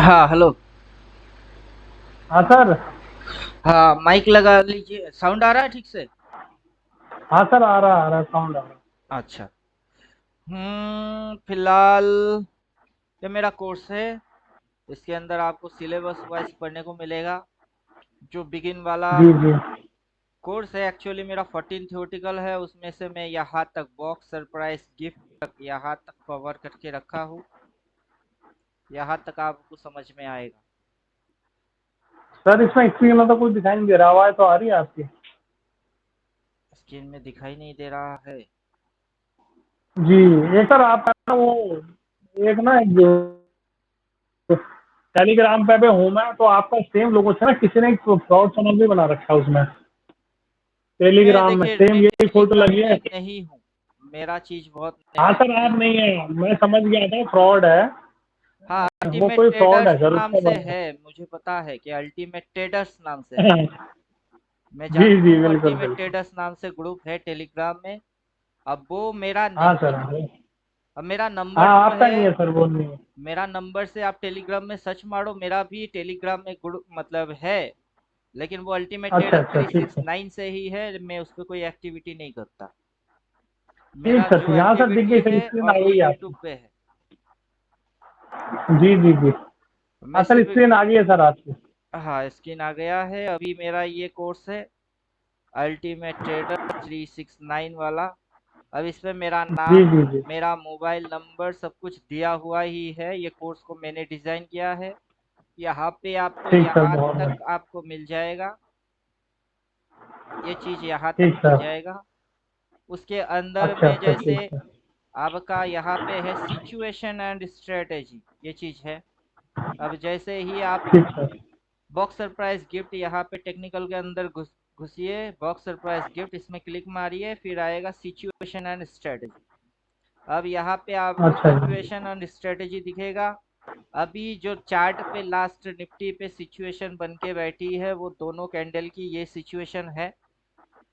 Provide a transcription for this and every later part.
हाँ, हेलो। हाँ सर। हाँ, माइक लगा लीजिए। साउंड आ रहा है ठीक से? हाँ सर, आ रहा साउंड आ रहा। अच्छा। फिलहाल ये मेरा कोर्स है। इसके अंदर आपको सिलेबस वाइज पढ़ने को मिलेगा। जो बिगिन वाला जी जी। कोर्स है, एक्चुअली मेरा 14 थ्योरेटिकल है। उसमें से मैं यहाँ तक बॉक्स सरप्राइज गिफ्ट तक यहाँ तक कवर करके रखा हूँ। यहाँ तक आपको समझ में आएगा। सर इसमें स्क्रीन में तो कुछ दिखाई नहीं दे रहा, आवाज तो आ रही है आपकी। स्क्रीन में दिखाई नहीं दे रहा है? जी। ये सर आप वो एक ना जो टेलीग्राम पे हूँ मैं, तो आपका सेम लोगो है ना, किसी ने एक फ्रॉड चैनल भी बना रखा है उसमें, मैं टेलीग्राम में देखिए सेम यही फोटो टेलीग्राम लगी है। में नहीं हूँ। मेरा चीज बहुत हाँ सर, नई आप है। नहीं है, मैं समझ गया था फ्रॉड है। हाँ, वो अल्टीमेट कोई फ्रॉड ट्रेडर्स है सर, नाम उसका से बना है। मुझे पता है कि अल्टीमेट ट्रेडर्स नाम से है। है। मैं जी जानता जी, हूँ बिल्कुल अल्टीमेट बिल्कुल। ट्रेडर्स नाम से ग्रुप है टेलीग्राम में। अब वो मेरा हाँ नहीं सर। है। अब मेरा नंबर हाँ, जो आपका है, नहीं है सर, वो नहीं है। मेरा नंबर से आप टेलीग्राम में सर्च मारो, मेरा भी टेलीग्राम में ग्रुप मतलब है। लेकिन वो अल्टीमेट अच्छा ट्रेडर अच्छा, ठीक है। 369 से ही है। मैं उस पर कोई एक्टिविटी नहीं करता। ठीक मेरा सर, जो ठीक। हाँ सर, दिख एक्टिविटी गई सर, है स्क्रीन आ और वो गई है यूट्यूब आपकी। पे है। जी जी जी। मैं हाँ सर, सिर्फ स्क्रीन आ गई है सर आपकी। हाँ, स्क्रीन आ गया है। अभी मेरा ये कोर्स है अल्टीमेट ट्रेडर 369 वाला। अब इसमें मेरा जी नाम, जी जी। मेरा मोबाइल नंबर सब कुछ दिया हुआ ही है। ये कोर्स को मैंने डिजाइन किया है। यहाँ पे आपको ठीक सर, यहाँ बहुत तक बढ़िया। आपको मिल जाएगा। ये चीज यहाँ तक ठीक मिल सर। जाएगा। उसके अंदर अच्छा में अच्छा, जैसे ठीक है। आपका यहाँ पे है सिचुएशन एंड स्ट्रेटेजी, ये चीज है। अब जैसे ही आप ठीक सर। बॉक्स सरप्राइज गिफ्ट यहाँ पे टेक्निकल के अंदर घुसिए, बॉक्स सरप्राइज गिफ्ट इसमें क्लिक मारिए, फिर आएगा सिचुएशन एंड स्ट्रेटेजी। अब यहाँ पे आपको अच्छा जी। सिचुएशन एंड स्ट्रेटेजी दिखेगा। अभी जो चार्ट पे लास्ट निफ्टी पे सिचुएशन बन के बैठी है, वो दोनों कैंडल की ये सिचुएशन है।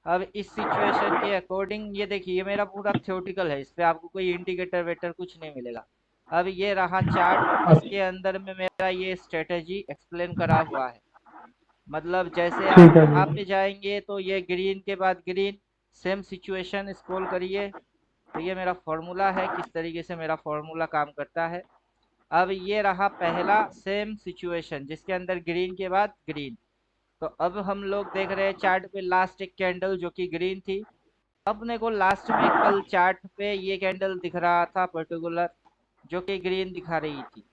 अब इस सिचुएशन के अकॉर्डिंग ये देखिए, ये मेरा पूरा थ्योरेटिकल है। इस पे आपको कोई इंडिकेटर वेटर कुछ नहीं मिलेगा। अब ये रहा चार्ट। अच्छा, इसके अंदर में मेरा ये स्ट्रेटेजी एक्सप्लेन करा हुआ है। मतलब जैसे आप ठीक है यहाँ जी। पे जाएंगे तो ये ग्रीन के बाद ग्रीन, सेम सिचुएशन स्क्रॉल करिए। तो ये मेरा फॉर्मूला है, किस तरीके से मेरा फॉर्मूला काम करता है। अब ये रहा पहला सेम सिचुएशन जिसके अंदर ग्रीन के बाद ग्रीन। तो अब हम लोग देख रहे हैं चार्ट पे लास्ट एक कैंडल जो कि ग्रीन थी। अपने को लास्ट में कल चार्ट पे ये कैंडल दिख रहा था पर्टिकुलर, जो कि ग्रीन दिखा रही थी।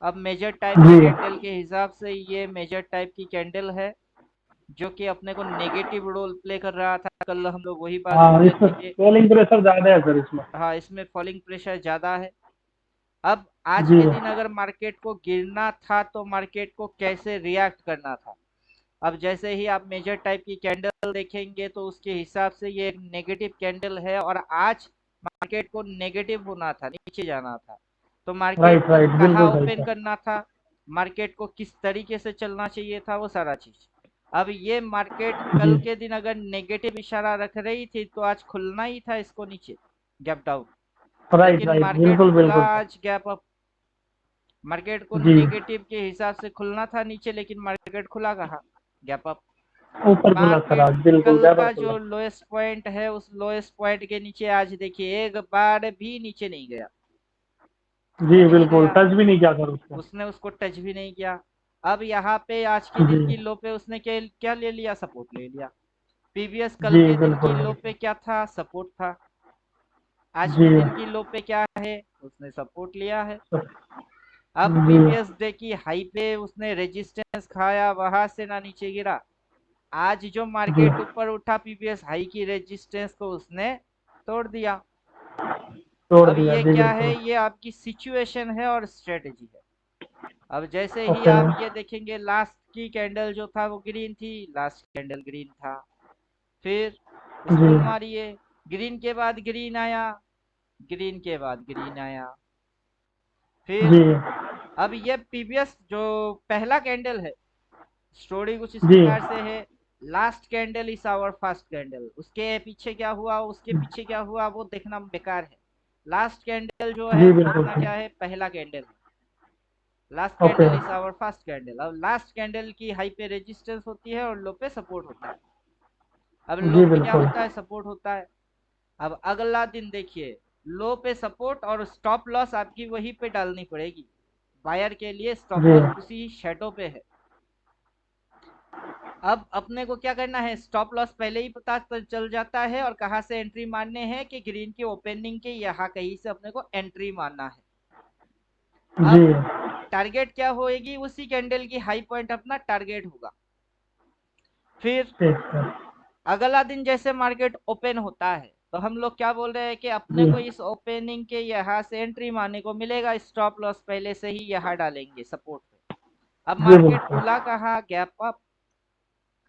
अब मेजर टाइप के जी। कैंडल के हिसाब से ये मेजर टाइप की कैंडल है, जो कि अपने को नेगेटिव रोल प्ले कर रहा था। कल हम लोग वही बात कर हाँ, रहे इसमें थे कि रोलिंग प्रेशर ज्यादा है सर इसमें। हाँ, इसमें फॉलिंग प्रेशर ज्यादा है। अब आज जी। के दिन अगर मार्केट को गिरना था तो मार्केट को कैसे रिएक्ट करना था। अब जैसे ही आप मेजर टाइप की कैंडल देखेंगे तो उसके हिसाब से ये एक नेगेटिव कैंडल है, और आज मार्केट को नेगेटिव होना था, नीचे जाना था। तो मार्केट राइट को राइट, कहाँ बिल्कुल सही ओपन सर। करना था, मार्केट को किस तरीके से चलना चाहिए था, वो सारा चीज। अब ये मार्केट जी। कल के दिन अगर नेगेटिव इशारा रख रही थी तो आज खुलना ही था इसको नीचे, गैप डाउन। राइट लेकिन राइट, मार्केट बिल्कुल खुला बिल्कुल सर। आज गैप अप। मार्केट को जी। नेगेटिव के हिसाब से खुलना था नीचे, लेकिन मार्केट खुला कहाँ, गैप अप। ऊपर खुला सर मार्केट आज, बिल्कुल कल ज्यादा का खुला। जो लोएस्ट पॉइंट है, उस लोएस्ट पॉइंट के नीचे आज देखिए एक बार भी नीचे नहीं गया। जी नहीं बिल्कुल, गया, टच भी नहीं किया सर उसको। उसने उसको टच भी नहीं किया। अब यहाँ पे आज के जी दिन की लो पे उसने क्या क्या ले लिया, सपोर्ट ले लिया। प्रीवियस कल जी, के दिन की बिल्कुल लो पे बिल्कुल। क्या था, सपोर्ट था। आज जी। के दिन की लो पे क्या है, उसने सपोर्ट लिया है। अब जी प्रीवियस डे की हाई पे उसने रेजिस्टेंस खाया, वहां से ना नीचे गिरा। आज जो जी। मार्केट ऊपर उठा, प्रीवियस हाई की रेजिस्टेंस को उसने तोड़ दिया। तोड़ अब दिया, ये जी क्या है, बिल्कुल। ये आपकी सिचुएशन है और स्ट्रेटेजी है। अब जैसे ही ओके। आप ये देखेंगे, लास्ट की कैंडल जो था वो ग्रीन थी, लास्ट कैंडल ग्रीन था। फिर जी स्क्रॉल मारिए, ग्रीन के बाद ग्रीन आया, ग्रीन के बाद ग्रीन आया। फिर जी। अब ये प्रीवियस जो पहला कैंडल है, स्टोरी कुछ इस जी प्रकार से है। Last candle is our first candle, उसके पीछे क्या हुआ, उसके पीछे क्या हुआ, वो देखना बेकार है। लास्ट कैंडल जो है जी, वो बिल्कुल अपना सही। क्या है, पहला कैंडल है। Last okay. Candle is our first candle. अब लास्ट कैंडल की हाई पे रेजिस्टेंस होती है और लो पे सपोर्ट होता है। अब लो जी पे क्या बिल्कुल। होता है, सपोर्ट होता है। अब अगला दिन देखिए, लो पे सपोर्ट और स्टॉप लॉस आपकी वहीं पे डालनी पड़ेगी। बायर के लिए स्टॉप जी लॉस उसी शैडो पे है। अब अपने को क्या करना है, स्टॉप लॉस पहले ही पता चल जाता है और कहाँ से एंट्री मारने हैं कि ग्रीन के ओपनिंग के यहाँ कहीं से अपने को एंट्री मारना है। जी। अब टारगेट क्या होएगी, उसी कैंडल की हाई पॉइंट अपना टारगेट होगा। फिर ठीक है। अगला दिन जैसे मार्केट ओपन होता है तो हम लोग क्या बोल रहे हैं कि अपने जी को इस ओपनिंग के यहाँ से एंट्री मारने को मिलेगा, स्टॉप लॉस पहले से ही यहाँ डालेंगे सपोर्ट पे। अब जी मार्केट बिल्कुल। खुला कहाँ, gap up.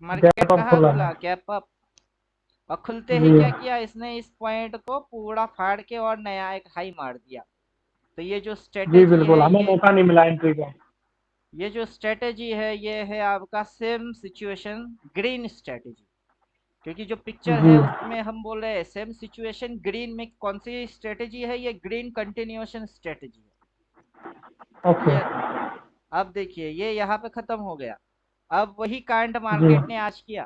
Market gap up कहाँ खुला खुला, है। Gap up. और खुलते ही जी क्या किया इसने, इस पॉइंट को पूरा फाड़ के और नया एक हाई मार दिया। तो ये जो जी स्ट्रेटेजी बिल्कुल, है, हमें मौका नहीं मिला एंट्री का। ये जो स्ट्रेटेजी है ये है आपका सेम सिचुएशन ग्रीन स्ट्रेटेजी। क्योंकि जो पिक्चर जी। है उसमें हम बोल रहे हैं सेम सिचुएशन ग्रीन में कौन सी स्ट्रेटेजी है, ये ग्रीन कंटिन्यूएशन स्ट्रेटेजी है। ओके। क्लियर। अब देखिए ये यहाँ पे खत्म हो गया। अब वही कांड जी मार्केट ने आज किया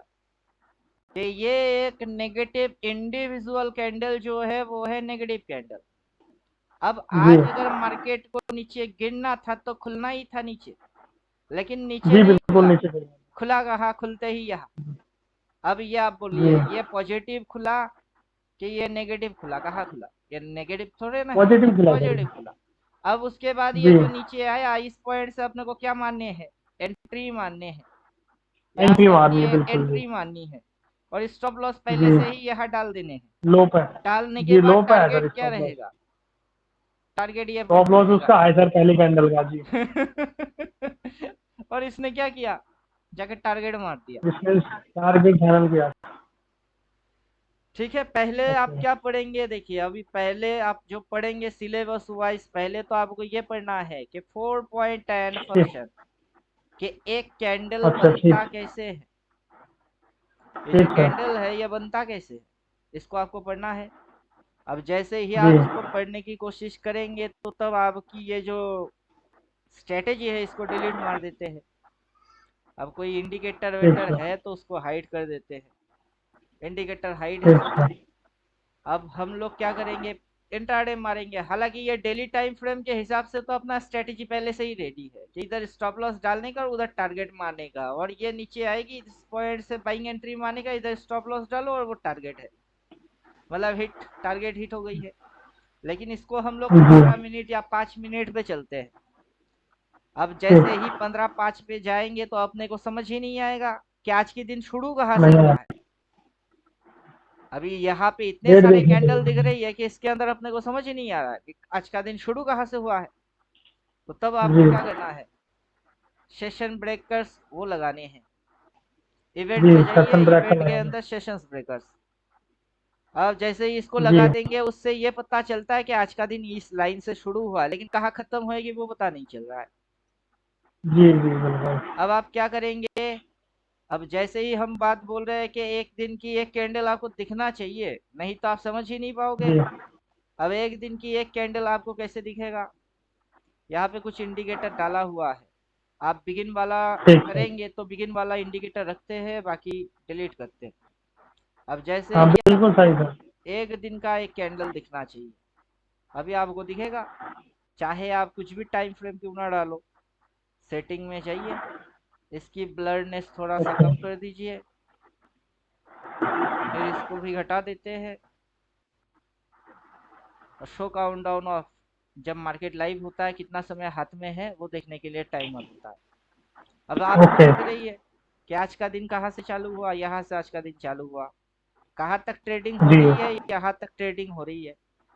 कि ये एक नेगेटिव इंडिविजुअल कैंडल जो है वो है नेगेटिव कैंडल। अब जी। आज अगर मार्केट को नीचे गिरना था तो खुलना ही था नीचे, लेकिन नीचे जी नहीं बिल्कुल खुला। नीचे चले खुला कहाँ, खुलते ही यहाँ। अब ये आप गए। बोलिए जी। ये पॉजिटिव खुला कि ये नेगेटिव खुला, कहाँ खुला, ये नेगेटिव थोड़े ना है, पॉजिटिव खिला सर। पॉजिटिव खुला। अब उसके बाद ये जी। जो नीचे आया इस पॉइंट से अपने को क्या मानने हैं, एंट्री मानने हैं। यहाँ एंट्री से अपनी मारनी है बिल्कुल जी। एंट्री माननी है और स्टॉप लॉस पहले जी। से ही यहाँ डाल देने हैं। लो पे। डालने के जी बाद लो पे है सर टारगेट क्या स्टॉप लॉस। रहेगा, टारगेट ये स्टॉप बन लॉस रहेगा। उसका है सर पहली कैंडल का जी। और इसने क्या किया, जाके टारगेट मार दिया। इसने टारगेट फाइनल किया। ठीक है, पहले आप ओके। क्या पढ़ेंगे, देखिए अभी पहले आप जो पढ़ेंगे सिलेबस वाइज, पहले तो आपको ये पढ़ना है कि 4.10 ठीक। फंक्शन कि एक कैंडल अच्छा बनता ठीक। कैसे है। ये जो ठीक है। कैंडल है ये बनता कैसे है, इसको आपको पढ़ना है। अब जैसे ही जी। आप इसको पढ़ने की कोशिश करेंगे तो तब आपकी ये जो स्ट्रेटेजी है इसको डिलीट मार देते हैं। अब कोई इंडिकेटर ठीक वेटर है। है तो उसको हाइड कर देते हैं, इंडिकेटर हाइड है। ठीक है। अब हम लोग क्या करेंगे, इंट्राडे मारेंगे। हालांकि ये डेली टाइम फ्रेम के हिसाब से तो अपना स्ट्रेटेजी पहले से ही रेडी है कि इधर स्टॉप लॉस डालने का और उधर टारगेट मारने का, और ये नीचे आएगी इस पॉइंट से बाइंग एंट्री मारने का, इधर स्टॉप लॉस डालो और वो टारगेट है, मतलब हिट, टारगेट हिट हो गई है। लेकिन इसको हम लोग जी। 15 मिनट या 5 मिनट पे चलते हैं। अब जैसे ठीक। ही 15-5 पे जाएंगे तो अपने को समझ ही नहीं आएगा कि आज के दिन शुरू कहाँ से नहीं हुआ है। है। अभी यहाँ पे इतने डेट सारे देखनी कैंडल दिख पड़ेगी। रही है कि इसके अंदर अपने को समझ ही नहीं आ रहा है कि आज का दिन शुरू कहाँ से हुआ है। तो तब आपको जी। क्या करना है, सेशन ब्रेकर्स वो लगाने हैं। इवेंट जी पे जाइए, सेशन ब्रेकर इवेंट के लगाएंगे। अंदर सेशंस ब्रेकर्स। अब जैसे ही इसको जी। लगा देंगे उससे ये पता चलता है कि आज का दिन इस लाइन से शुरू हुआ, लेकिन कहाँ खत्म होएगी वो पता नहीं चल रहा है। जी जी बिल्कुल। अब आप क्या करेंगे, अब जैसे ही हम बात बोल रहे हैं कि एक दिन की एक कैंडल आपको दिखना चाहिए, नहीं तो आप समझ ही नहीं पाओगे। जी। अब एक दिन की एक कैंडल आपको कैसे दिखेगा, यहाँ पे कुछ इंडिकेटर डाला हुआ है। आप बिगिन वाला ठीक है। करेंगे तो बिगिन वाला इंडिकेटर रखते हैं, बाकी डिलीट करते हैं। अब जैसे हाँ ही बिल्कुल आपको सही सर। एक दिन का एक कैंडल दिखना चाहिए, अभी आपको दिखेगा। चाहे आप कुछ भी टाइम फ्रेम क्यों ना डालो, सेटिंग में जाइए, इसकी ब्लरनेस थोड़ा सा ओके। कम कर दीजिए, फिर इसको भी घटा देते हैं और शो काउंट डाउन ऑफ, जब मार्केट लाइव होता है कितना समय हाथ में है वो देखने के लिए टाइमर होता है। अब आप ओके। समझ रही है कि आज का दिन कहाँ से चालू हुआ, यहाँ से आज का दिन चालू हुआ, कहाँ तक ट्रेडिंग हो जी। रही है, यहाँ तक ट्रेडिंग हो रही है।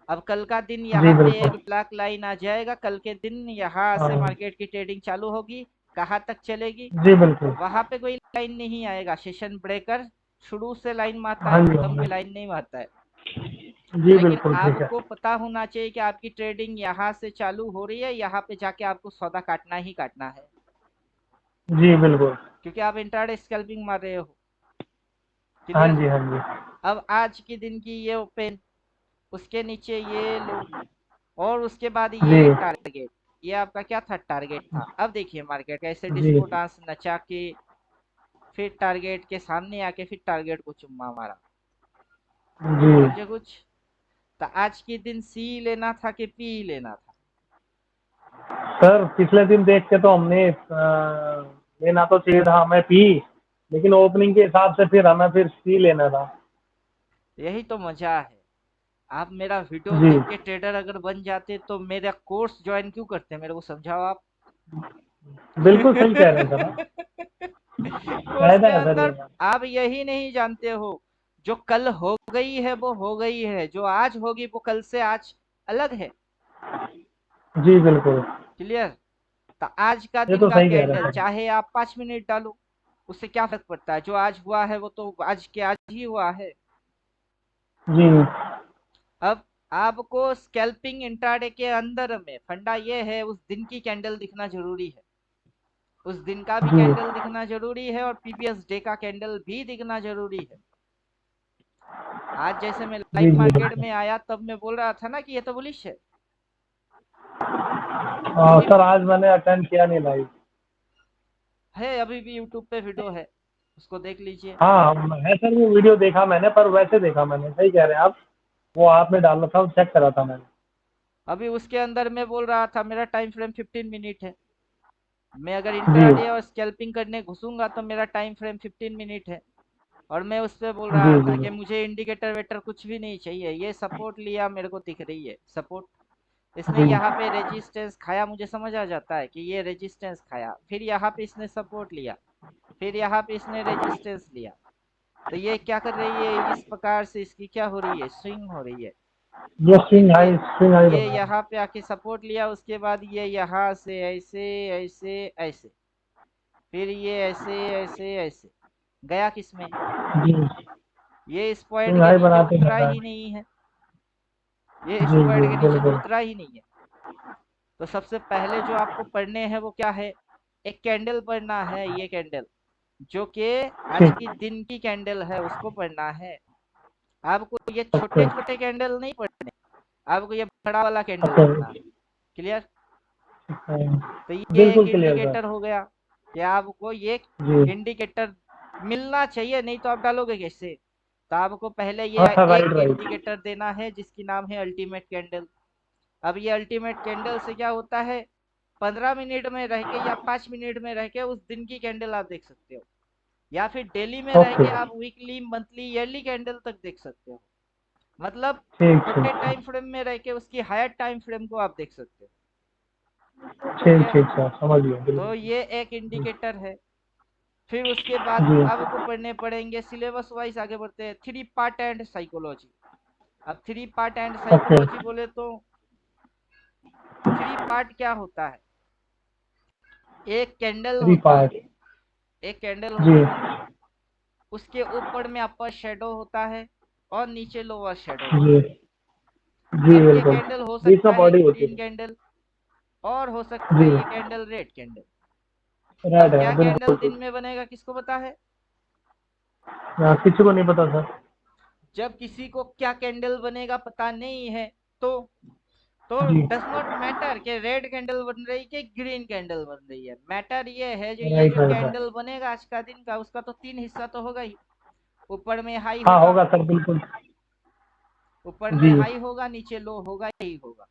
अब कल का दिन जी यहाँ पे एक बिल्कुल। ब्लैक लाइन आ जाएगा, कल के दिन यहाँ से हाँ। मार्केट की ट्रेडिंग चालू होगी, कहाँ तक चलेगी जी बिल्कुल। वहां पे कोई लाइन नहीं आएगा। सेशन ब्रेकर शुरू से लाइन मारता है, हाँ जी खत्म हाँ पे जी। लाइन नहीं मारता है। जी लेकिन बिल्कुल ठीक है। आपको पता होना चाहिए कि आपकी ट्रेडिंग यहाँ से चालू हो रही है, यहाँ पे जाके आपको सौदा काटना ही काटना है, जी बिल्कुल। क्योंकि आप इंट्राडे स्कैल्पिंग मार रहे हो। हाँ क्लियर। जी हाँ जी। अब आज के दिन की ये ओपन, उसके नीचे ये लो, और उसके बाद जी। ये टारगेट। ये आपका क्या था, टारगेट था। अब देखिए मार्केट कैसे जी डिस्को डांस नचा के फिर टारगेट के सामने आके फिर टारगेट को चुम्मा मारा। जी समझे कुछ? तो आज के दिन सी लेना था कि पी लेना था? सर, पिछले दिन देख के तो हमने लेना तो चाहिए था हमें पी, लेकिन ओपनिंग के हिसाब से फिर हमें फिर सी लेना था। यही तो मजा है। आप मेरा वीडियो जी, देख के ट्रेडर अगर बन जाते तो मेरा कोर्स ज्वाइन क्यों करते, मेरे को समझाओ आप। बिल्कुल सही कह रहे हैं सर आप। कोर्स फायदा के है सर ये अंदर बात। आप यही नहीं जानते हो, जो कल हो गई है वो हो गई है, जो आज होगी वो कल से आज अलग है। जी बिल्कुल, क्लियर? तो आज का ये दिन तो का सही कह रहे कैंडल हैं सर। चाहे आप 5 मिनट डालो, उससे क्या फर्क पड़ता है? जो आज हुआ है वो तो आज के आज ही हुआ है। जी अब आपको स्कैल्पिंग इंट्राडे के अंदर में फंडा ये है, उस दिन की कैंडल दिखना जरूरी है, उस दिन का भी जी कैंडल दिखना जरूरी है और प्रीवियस डे का कैंडल भी दिखना जरूरी है। आज जैसे मैं जी लाइव जी मार्केट बिल्कुल। में आया तब मैं बोल रहा था ना कि ये तो बुलिश है, लेकिन सर आज मैंने अटेंड किया नहीं लाइव। है अभी भी यूट्यूब पे वीडियो है, उसको देख लीजिए। हाँ है सर, वो वीडियो देखा मैंने, पर वैसे देखा मैंने, सही कह रहे हैं आप। वो आपने डाला था, चेक करा था मैंने। अभी उसके अंदर मैं बोल रहा था मेरा टाइम फ्रेम 15 मिनट है, मैं अगर जी इंट्राडे और स्कैल्पिंग करने घुसूंगा तो मेरा टाइम फ्रेम 15 मिनट है। और मैं उस पे बोल जी रहा था जी कि मुझे इंडिकेटर वेटर कुछ भी नहीं चाहिए, ये सपोर्ट लिया मेरे को दिख रही है सपोर्ट, इसने जी यहाँ पे रेजिस्टेंस खाया, मुझे समझ आ जाता है कि ये रेजिस्टेंस खाया, फिर यहाँ पे इसने सपोर्ट लिया, फिर यहाँ पे इसने रेजिस्टेंस लिया। तो ये क्या कर रही है, इस प्रकार से इसकी क्या हो रही है, स्विंग हो रही है। ये फिर स्विंग हाई ये बना रहा यहाँ पे आके सपोर्ट लिया, उसके बाद ये यहाँ से ऐसे ऐसे ऐसे, फिर ये ऐसे ऐसे ऐसे गया किसमें, है। जी, ये इस पॉइंट स्विंग के हाई नीचे बनाते उतरा रहता ही है। नहीं है, ये इस जी पॉइंट जी के नीचे तो बिल्कुल। उतरा ही नहीं है। तो सबसे पहले जो आपको पढ़ने हैं वो क्या है, एक कैंडल पढ़ना है, ये कैंडल जो कि आज ठीक। की दिन की कैंडल है उसको पढ़ना है। आपको ये ओके छोटे छोटे कैंडल नहीं पढ़ने, आपको ये बड़ा वाला कैंडल ओके। पढ़ना है। क्लियर? तो ये एक बिल्कुल क्लियर सर। इंडिकेटर हो गया कि आपको ये जी इंडिकेटर मिलना चाहिए, नहीं तो आप डालोगे कैसे? तो आपको पहले हाँ ये सर, राइट एक राइट। इंडिकेटर देना है जिसकी नाम है अल्टीमेट कैंडल। अब ये अल्टीमेट कैंडल से क्या होता है, 15 मिनट में रह के या 5 मिनट में रह के उस दिन की कैंडल आप देख सकते हो, या फिर डेली में रह ओके। के आप वीकली मंथली ईयरली कैंडल तक देख सकते हो। मतलब ठीक छोटे ठीक। टाइम फ्रेम में रह के उसकी हायर टाइम फ्रेम को आप देख सकते हो। ठीक क्लियर? ठीक सर, समझ गया तो बिल्कुल। ये एक इंडिकेटर है। फिर उसके बाद जी आपको पढ़ने पड़ेंगे सिलेबस वाइज, आगे बढ़ते हैं, थ्री पार्ट एंड साइकोलॉजी। अब three part and okay. Psychology बोले तो थ्री पार्ट क्या होता है, एक कैंडल थ्री होती पार्ट। है, एक कैंडल जी होती है, उसके ऊपर में अपर शेडो होता है और नीचे लोअर शेडो जी होता है। जी अब ये बिल्कुल। कैंडल हो बीच सकता में है बॉडी होती ग्रीन है। कैंडल और हो सकता जी, है ये कैंडल रेड कैंडल। अब रेड है क्या कैंडल बिल्कुल दिन ठीक। में बनेगा किसको पता है? किसी को नहीं पता सर। जब किसी को क्या कैंडल बनेगा पता नहीं है, तो तो जी डज नॉट मैटर कि रेड कैंडल बन रही कि ग्रीन कैंडल बन रही है, मैटर ये है जो ये राइट जो राइट कैंडल राइट। बनेगा आज का दिन का, उसका तो तीन हिस्सा तो होगा ही। ऊपर में हाई हाँ होगा, होगा सर बिल्कुल। ऊपर में जी हाई होगा, नीचे लो होगा ही होगा।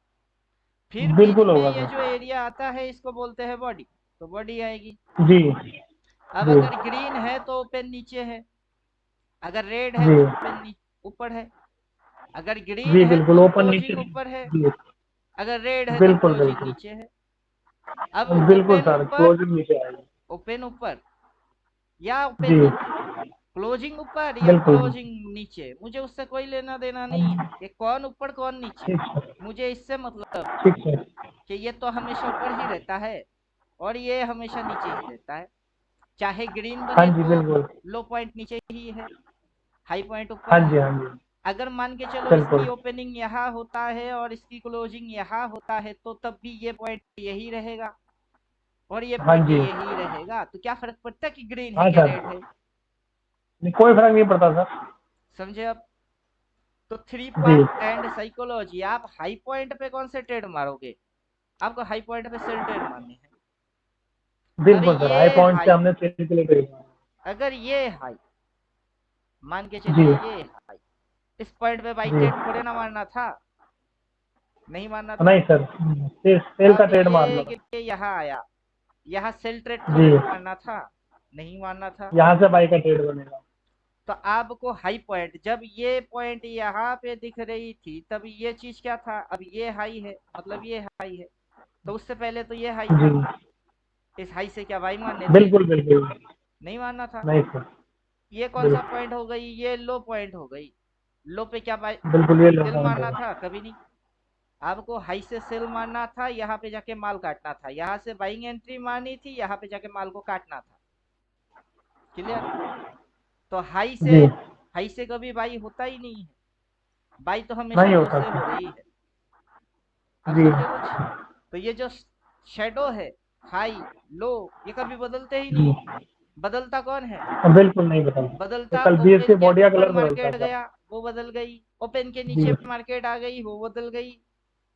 फिर बीच बिल्कुल में होगा ये जो सर। एरिया आता है इसको बोलते हैं बॉडी, तो बॉडी आएगी। जी अब जी अगर ग्रीन है तो ओपन नीचे है, अगर रेड है जी तो ओपन ऊपर है, अगर ग्रीन जी है बिल्कुल, तो ओपन नीचे। क्लोजिंग ऊपर है, जी अगर रेड है तो बिल्कुल क्लोजिंग बिल्कुल। नीचे है। अब बिल्कुल ओपन सर, ऊपर, क्लोजिंग नीचे आएगी। ओपन ऊपर या ओपन जी नीचे, क्लोजिंग ऊपर या बिल्कुल। क्लोजिंग नीचे, मुझे उससे कोई लेना देना नहीं है कि कौन ऊपर कौन नीचे। ठीक सर। मुझे इससे मतलब है ठीक सर। कि ये तो हमेशा ऊपर ही रहता है और ये हमेशा नीचे ही रहता है। चाहे ग्रीन हाँ बने जी तो बिल्कुल। लो पॉइंट नीचे ही है, हाई पॉइंट हाँ ऊपर है। जी हाँ जी अगर मान के चलो इसकी बिल्कुल। ओपनिंग यहाँ होता है और इसकी क्लोजिंग यहाँ होता है तो तब भी ये पॉइंट यही रहेगा और ये हाँ पॉइंट जी। यही रहेगा, तो क्या फर्क पड़ता है कि ग्रीन है हाँ कि सर, रेड है? नहीं, कोई फर्क नहीं पड़ता सर। समझे आप? तो three G part and psychology, आप हाई पॉइंट पे कौन से ट्रेड मारोगे, आपको हाई पॉइंट पे सेल ट्रेड मारने हैं। बिल्कुल सर, हाई ये पॉइंट से हाई, हमने सेल के लिए ट्रेड मारा। अगर ये हाई मान के जी चलिए, ये हाई, इस पॉइंट पे बाई जी। ट्रेड थोड़े ना मारना था, नहीं मारना था। नहीं सर, सेल का अब ट्रेड मारना था। ये यहाँ आया, यहाँ सेल ट्रेड जी, थोड़े ना मारना था, नहीं मारना था। यहाँ से बाई का ट्रेड बनेगा। तो आपको हाई पॉइंट, जब ये पॉइंट यहाँ पे दिख रही थी तब ये चीज क्या था, अब ये हाई है, मतलब ये हाई है, तो उससे पहले तो ये हाई था, जी इस हाई से क्या बाई मारने थे, बिल्कुल बिल्कुल। नहीं मारना था। नहीं सर, ये कौन सा बिल्कुल पॉइंट हो गई, ये लो पॉइंट हो गई, लो पे क्या बाई बिल्कुल, ये लो सेल पॉइंट मारना होगा। था, कभी नहीं। आपको हाई से सेल मारना था, यहाँ पे जाके माल काटना था, यहाँ से बाइंग एंट्री मारनी थी, यहाँ पे जाके माल को काटना था। क्लियर। तो जी, हाई से कभी बाई होता ही नहीं है, बाई तो हमेशा नहीं लो होता से हो सर। रही है। आप जी समझे कुछ। तो ये जो शेडो है, हाई लो, ये कभी बदलते ही जी, नहीं है। बदलता कौन है, बिल्कुल नहीं बता। तो बदलता कल बीएस ओपन की के बॉडी का ऊपर कलर बदलता है मार्केट सर। गया, वो बदल गई। ओपन के जी नीचे मार्केट आ गई, वो बदल गई।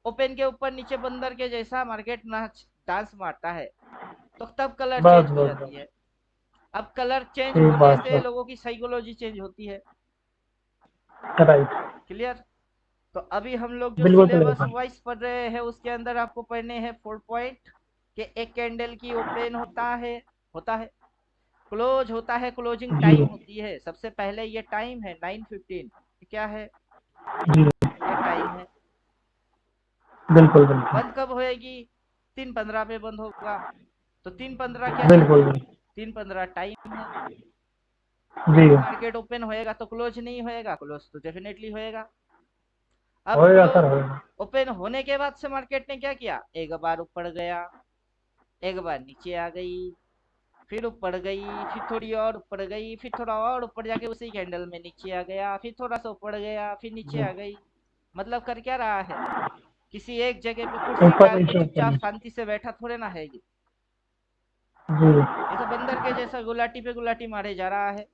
ओपन के ऊपर नीचे बंदर के जैसा मार्केट नाच डांस मारता है, तो तब कलर बस चेंज हो बस जाती बस। है। अब कलर चेंज ठीक होने बात से सर। लोगों की साइकोलॉजी चेंज होती है। राइट। क्लियर। तो अभी हम लोग जो बिल्कुल क्लियर सिलेबस सर। वाइज पढ़ रहे हैं उसके अंदर आपको पढ़ने हैं 4 पॉइंट, कि एक कैंडल की ओपन होता है क्लोज होता है, क्लोजिंग जी टाइम होती है। सबसे पहले ये टाइम है 9:15, क्या है, जी ये टाइम है। बिल्कुल बिल्कुल। बंद कब होएगी, 3:15 पे बंद होगा। तो 3:15 क्या है, बिल्कुल बिल्कुल। 3:15 टाइम है। जी मार्केट ओपन होएगा तो क्लोज नहीं होएगा, क्लोज तो डेफिनेटली होएगा। अब होएगा क्लोज सर, होएगा। ओपन होने के बाद से मार्केट ने क्या किया, एक बार ऊपर गया, एक बार नीचे आ गई, फिर ऊपर गई, फिर थोड़ी और ऊपर गई, फिर थोड़ा और ऊपर जाके उसी कैंडल में नीचे आ गया, फिर थोड़ा सा ऊपर गया, फिर नीचे जी आ गई। मतलब कर क्या रहा है, किसी एक जगह पे कुर्सी ऊपर डाल के नीचे ऊपर चुपचाप नीचे। शांति से बैठा थोड़े ना है जी, ये तो बंदर के जैसा गुलाटी पे गुलाटी मारे जा रहा है।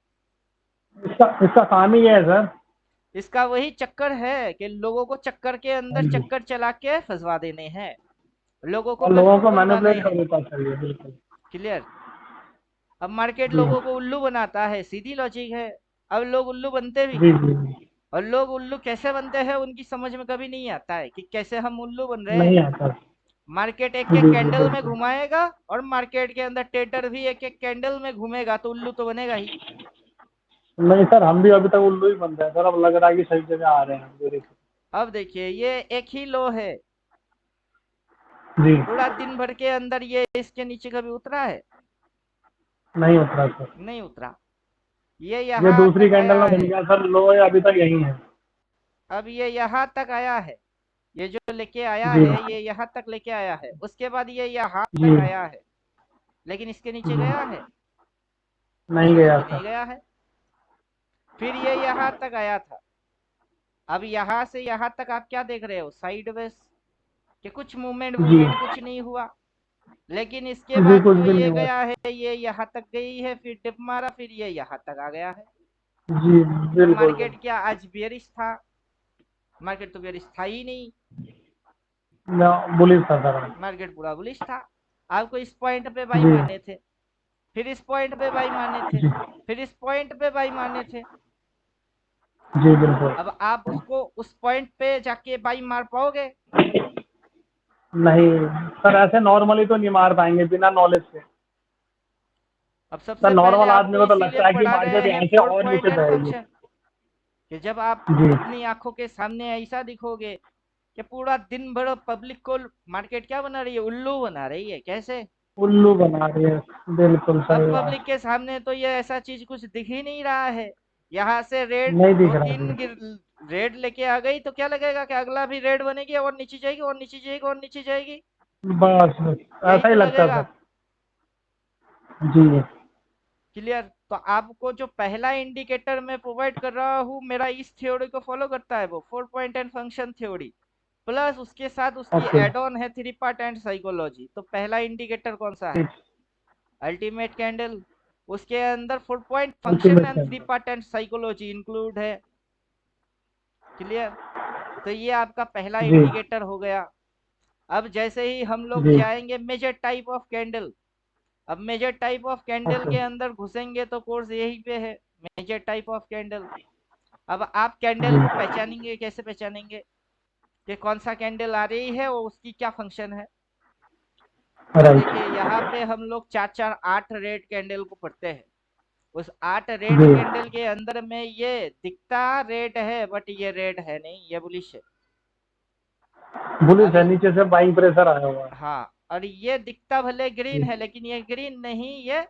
इसका इसका काम ही ये है सर। इसका वही चक्कर है कि लोगों को चक्कर के हाँ अंदर जी। चक्कर चला के फंसवा देने हैं, लोगों को और लोगों को बेवकूफ बनवाने मैनिपुलेट हैं। कर देता सर ये, बिल्कुल। क्लियर। अब मार्केट जी लोगों को उल्लू बनाता है, सीधी लॉजिक है। अब लोग उल्लू बनते भी जी हैं, जी जी। और लोग उल्लू कैसे बनते हैं उनकी समझ में कभी नहीं आता है कि कैसे हम उल्लू बन रहे नहीं हैं। आता। मार्केट एक जी एक जी कैंडल में बिल्कुल। घुमाएगा, और मार्केट के अंदर ट्रेडर भी एक एक कैंडल में घूमेगा, तो उल्लू तो बनेगा ही। नहीं सर, हम भी अभी तक उल्लू ही बन रहे हैं सर, अब लग रहा है कि सही जगह आ रहे हैं धीरे धीरे। अब देखिए, ये एक ही लो है, जी। पूरा दिन भर के अंदर ये इसके नीचे कभी उतरा है, नहीं उतरा सर। नहीं उतरा। ये ये यहाँ दूसरी तक कैंडल आया में घुल है, गया सर, लो है अभी तक यही है। अब ये यहाँ तक आया है, ये जो लेके आया जी है ये यहाँ तक लेके आया है, उसके बाद ये यहाँ जी तक आया है, लेकिन इसके नीचे जी। गया है, नहीं इसके गया नीचे नहीं सर। गया है। फिर ये यहाँ तक आया था, अब यहाँ से यहाँ तक आप क्या देख रहे हो, साइडवेज, कि कुछ मूवमेंट जी वूवमेंट कुछ नहीं हुआ। लेकिन इसके जी, बाद कुछ जो भी नहीं ये हुआ। गया है, ये यहाँ तक गई है, फिर टिप मारा, फिर ये यहाँ तक आ गया है। जी तो बिल्कुल बिल्कुल। मार्केट क्या आज बेयरिश था, मार्केट तो बेयरिश था ही नहीं, बुलिश था सर। मार्केट पूरा बुलिश था। आपको इस पॉइंट पे बाई जी मारने थे, फिर इस पॉइंट पे बाई मारने थे, जी फिर इस पॉइंट पे बाई मारने थे। जी बिल्कुल। अब आप उसको उस पॉइंट पे जाके बाई मार पाओगे, नहीं सर, ऐसे नॉर्मली तो नहीं मार पाएंगे बिना नॉलेज के। अब सर सबसे पहले नॉर्मल आपको आदमी को तो इसीलिए लगता है कि पढ़ा मार्केट रहे हैं यहाँ से फोर और पॉइंट नीचे एंड जाएगी। फंक्शन, कि जब आप जी। अपनी आंखों के सामने ऐसा दिखोगे कि पूरा दिन भर पब्लिक को मार्केट क्या बना रही है, उल्लू बना रही है, कैसे। उल्लू बना रही है। बिल्कुल अब सही पब्लिक बात। के सामने तो ये ऐसा चीज कुछ दिख ही नहीं रहा है। यहाँ से रेड नहीं दो दिख रहा तीन जी। रेड लेके आ गई तो क्या लगेगा कि अगला भी रेड बनेगी, और नीचे जाएगी, और नीचे जाएगी, और नीचे जाएगी, बस बस, यही ऐसा ही तो लगता है लगेगा। सर। जी क्लियर। तो आपको जो पहला इंडिकेटर मैं प्रोवाइड कर रहा हूँ, मेरा इस थ्योरी को फॉलो करता है, वो 4 point and function theory, plus उसके साथ उसकी ओके। एड ऑन है 3 पार्ट एंड साइकोलॉजी। तो पहला इंडिकेटर कौन सा है, ठीक। अल्टीमेट कैंडल, उसके अंदर 4 point function ultimate and three candle. Part and psychology include है। क्लियर। तो ये आपका पहला जी इंडिकेटर हो गया। अब जैसे ही हम लोग जी। जाएंगे मेजर टाइप ऑफ कैंडल, अब major type of candle okay. के अंदर घुसेंगे तो कोर्स यही पे है, मेजर टाइप ऑफ कैंडल। अब आप कैंडल जी। को पहचानेंगे, कैसे पहचानेंगे कि कौन सा कैंडल आ रही है और उसकी क्या फंक्शन है? अब राइट। देखिए यहाँ पे हम लोग चार चार 8 रेड कैंडल को पढ़ते हैं। उस 8 रेड जी। कैंडल के अंदर में ये दिखता रेड है, बट ये रेड है नहीं, ये बुलिश है। बुलिश है, अभी नीचे से बाइंग प्रेशर आया हुआ है। हाँ, और ये दिखता भले ग्रीन जी। है, लेकिन ये ग्रीन नहीं, ये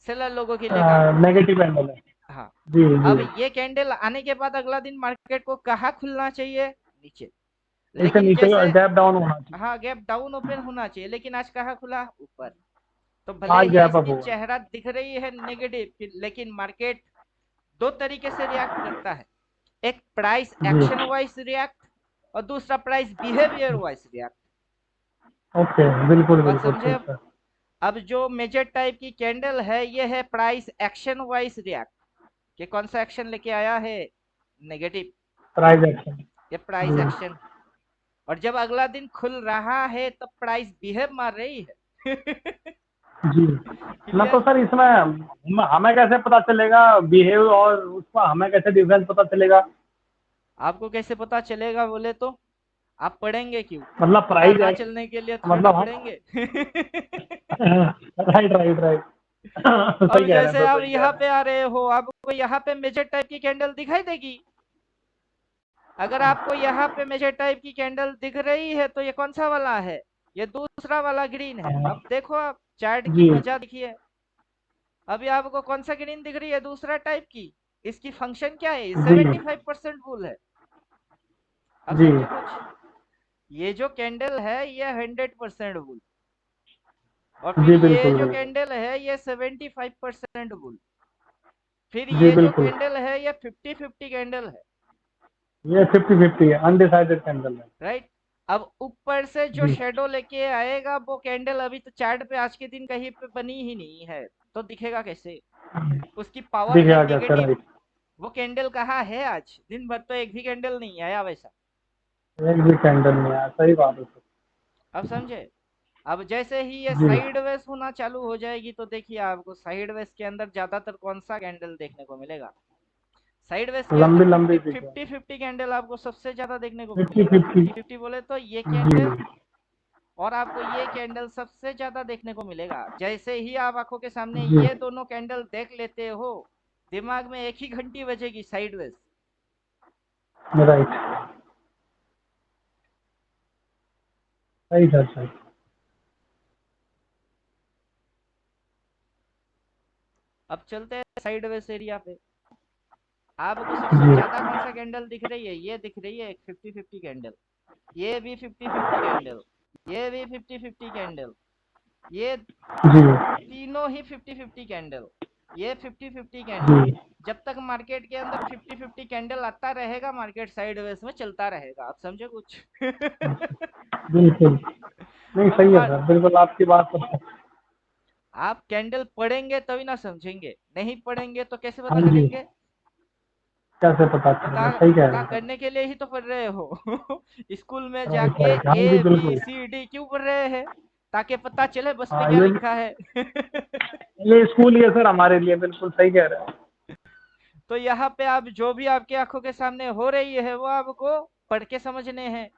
सेलर लोगों के लिए काम करता है। नेगेटिव एंगल है। हाँ। जी। अब जी। ये कैंडल आने के बाद अगला दिन मार्केट को कहाँ खुलना चाहिए? नीचे। इसे लेकिन नीचे जैसे गैप डाउन होना चाहिए। हाँ, गैप डाउन ओपन होना चाहिए, लेकिन आज कहाँ खुला? ऊपर। तो भले आज ही गैप अप इसकी हुआ। चेहरा दिख रही है नेगेटिव, लेकिन मार्केट दो तरीके से रिएक्ट करता है। एक प्राइस जी। एक्शन वाइज रिएक्ट, और दूसरा price behaviour wise react. Okay, बिल्कुल बात बिल्कुल समझे? ठीक अब है। अब जो मेजर टाइप की कैंडल है, ये है प्राइस एक्शन वाइज रिएक्ट। कि कौन सा एक्शन लेके आया है? नेगेटिव। Price action. ये प्राइस जी। एक्शन। और जब अगला दिन खुल रहा है तब प्राइस बिहेव मार रही है। जी। ना तो क्लियर? सर इसमें हमें कैसे पता चलेगा बिहेव, और उसका हमें कैसे डिफरेंस पता चलेगा? आपको कैसे पता चलेगा बोले तो, आप पढ़ेंगे क्यों? मतलब पता प्राइस ना एक्शन, चलने के लिए थोड़ी ना मतलब हम पढ़ेंगे। Right right right. अब सही कह रहे हैं, जैसे तो आप सही कह यहाँ रहे पे आ रहे हो, आपको यहाँ पे मेजर टाइप की कैंडल दिखाई देगी। अगर आपको यहाँ पे मेजर टाइप की कैंडल दिख रही है तो ये कौन सा वाला है? ये दूसरा वाला ग्रीन है। हैं। अब देखो, आप चार्ट की जी। मजा देखिए। अभी आपको कौन सा ग्रीन दिख रही है? दूसरा टाइप की। इसकी फंक्शन क्या है? जी। 75% बुल है। अब जी। समझे कुछ? ये जो कैंडल है ये 100% बुल, और फिर जी ये बिल्कुल जो बिल्कुल। कैंडल है ये 75% बुल, फिर जी ये जो बिल्कुल। कैंडल है ये 50-50 कैंडल है। ये 50-50 है, अनडिसाइडेड कैंडल है। राइट। अब ऊपर से जो जी। शेडो लेके आएगा वो कैंडल अभी तो चार्ट पे आज के दिन कहीं पे बनी ही नहीं है, तो दिखेगा कैसे? उसकी पावर दिख है गया कैसे? नेगेटिव। राइट। वो कैंडल कहाँ है? आज दिन भर तो एक भी कैंडल नहीं आया वैसा। एक भी कैंडल नहीं आया, सही बात है सर। अब समझे? अब जैसे ही ये जी। साइड वेज होना चालू हो जाएगी तो देखिए आपको साइड वेज के अंदर ज्यादातर कौन सा कैंडल देखने को मिलेगा? साइड वेज के अंदर लंबी फिफ्टी लंबी दिख रहा फिफ्टी फिफ्टी कैंडल आपको सबसे ज्यादा देखने को है। फिफ्टी मिलेगा। फिफ्टी। 50-50 बोले तो ये जी। कैंडल, और आपको ये कैंडल सबसे ज्यादा देखने को मिलेगा। जैसे ही आप आंखों के सामने जी। ये दोनों कैंडल देख लेते हो, दिमाग में एक ही घंटी बजेगी, साइडवेज। राइट। सही सर, सही। अब चलते हैं साइडवेज एरिया पे। आपको सबसे जी। ज्यादा कौन सा कैंडल दिख रही है? ये दिख रही है एक 50-50 कैंडल। ये भी 50-50 कैंडल। ये भी 50-50 कैंडल। ये जी। तीनों ही 50-50 कैंडल। ये 50-50 कैंडल। जी। जब तक मार्केट के अंदर 50-50 कैंडल आता रहेगा, मार्केट साइडवेज में चलता रहेगा। आप समझे कुछ? बिल्कुल। नहीं, अभी सही है सर, बिल्कुल आपकी बात तो। आप कैंडल पढ़ेंगे तभी ना समझेंगे, नहीं पढ़ेंगे तो कैसे हाँ पता जी। करेंगे? कैसे पता पता चलेगा? सही कह रहे पता हैं सर। करने के लिए ही तो पढ़ रहे हो। स्कूल में राइट जाके राइट, हाँ जी ए बी बिल्कुल। सी डी क्यों पढ़ रहे हैं? ताकि पता चले बस पे हाँ, क्या लिखा है। ये स्कूल ही है सर हमारे लिए, बिल्कुल सही कह रहे हैं। तो यहाँ पे आप जो भी आपकी आंखों के सामने हो रही है वो आपको पढ़ के समझने हैं।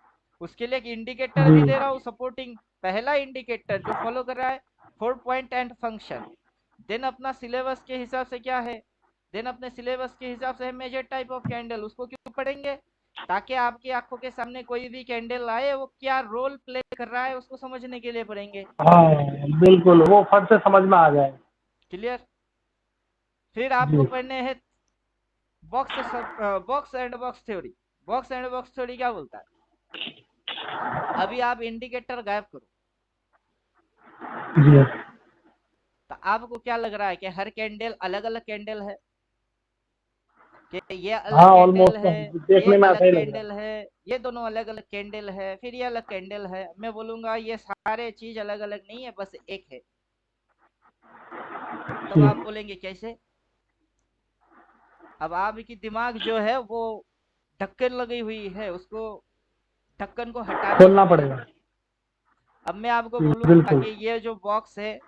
उसके लिए एक इंडिकेटर भी जी। दे रहा हूँ सपोर्टिंग। पहला इंडिकेटर जो फॉलो कर रहा है, 4 पॉइंट एंड फंक्शन। देन अपना सिलेबस के हिसाब से क्या है? देन अपने सिलेबस के हिसाब से मेजर टाइप ऑफ कैंडल, उसको क्यों पढ़ेंगे? ताकि आपकी आंखों के सामने कोई भी कैंडल आए वो क्या रोल प्ले कर रहा है उसको समझने के लिए पढ़ेंगे। हाँ बिल्कुल, वो फट से समझ में आ जाए। क्लियर? फिर आपको जी। पढ़ने हैं box and box theory. Box and box theory क्या बोलता है? अभी आप इंडिकेटर गायब करो, जी। तो आपको क्या लग रहा है कि हर कैंडल अलग अलग कैंडल है? कि ये अलग हाँ, कैंडल ऑलमोस्ट है, ये देखने में ऐसा अलग ही लग रहा कैंडल है, ये दोनों अलग अलग कैंडल है, फिर ये अलग कैंडल है। मैं बोलूंगा ये सारे चीज अलग अलग नहीं है, बस एक है। है। तब जी। आप बोलेंगे कैसे? अब आपकी दिमाग जो है वो ढक्कन लगी हुई है, उसको ढक्कन को हटाने से खोलना पहले। पड़ेगा। अब मैं आपको बोलूंगा बिल्कुल। कि ये जो बॉक्स है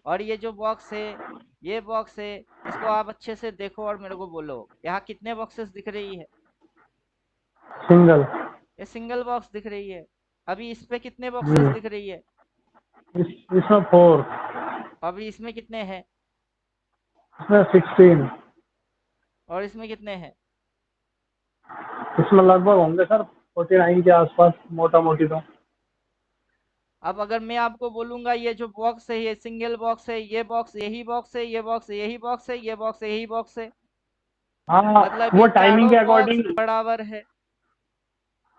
और ये जो बॉक्स है, ये बॉक्स है, इसको आप अच्छे से देखो और मेरे को बोलो यहाँ कितने बॉक्सेस दिख रही है। सिंगल। ये सिंगल बॉक्स दिख रही है। अभी इस पे कितने जी। बॉक्सेस दिख रही है? इसमें 4। अभी इसमें कितने हैं? इसमें 16। और इसमें कितने हैं? इसमें लगभग होंगे सर 49 के आसपास, मोटा मोटी तो। अब अगर मैं आपको बोलूंगा ये जो बॉक्स है ये सिंगल बॉक्स है, ये बॉक्स यही बॉक्स है, ये बॉक्स यही बॉक्स है, ये बॉक्स यही बॉक्स है, हाँ, मतलब वो ये टाइमिंग चारों के बॉक्स अकॉर्डिंग। बराबर है।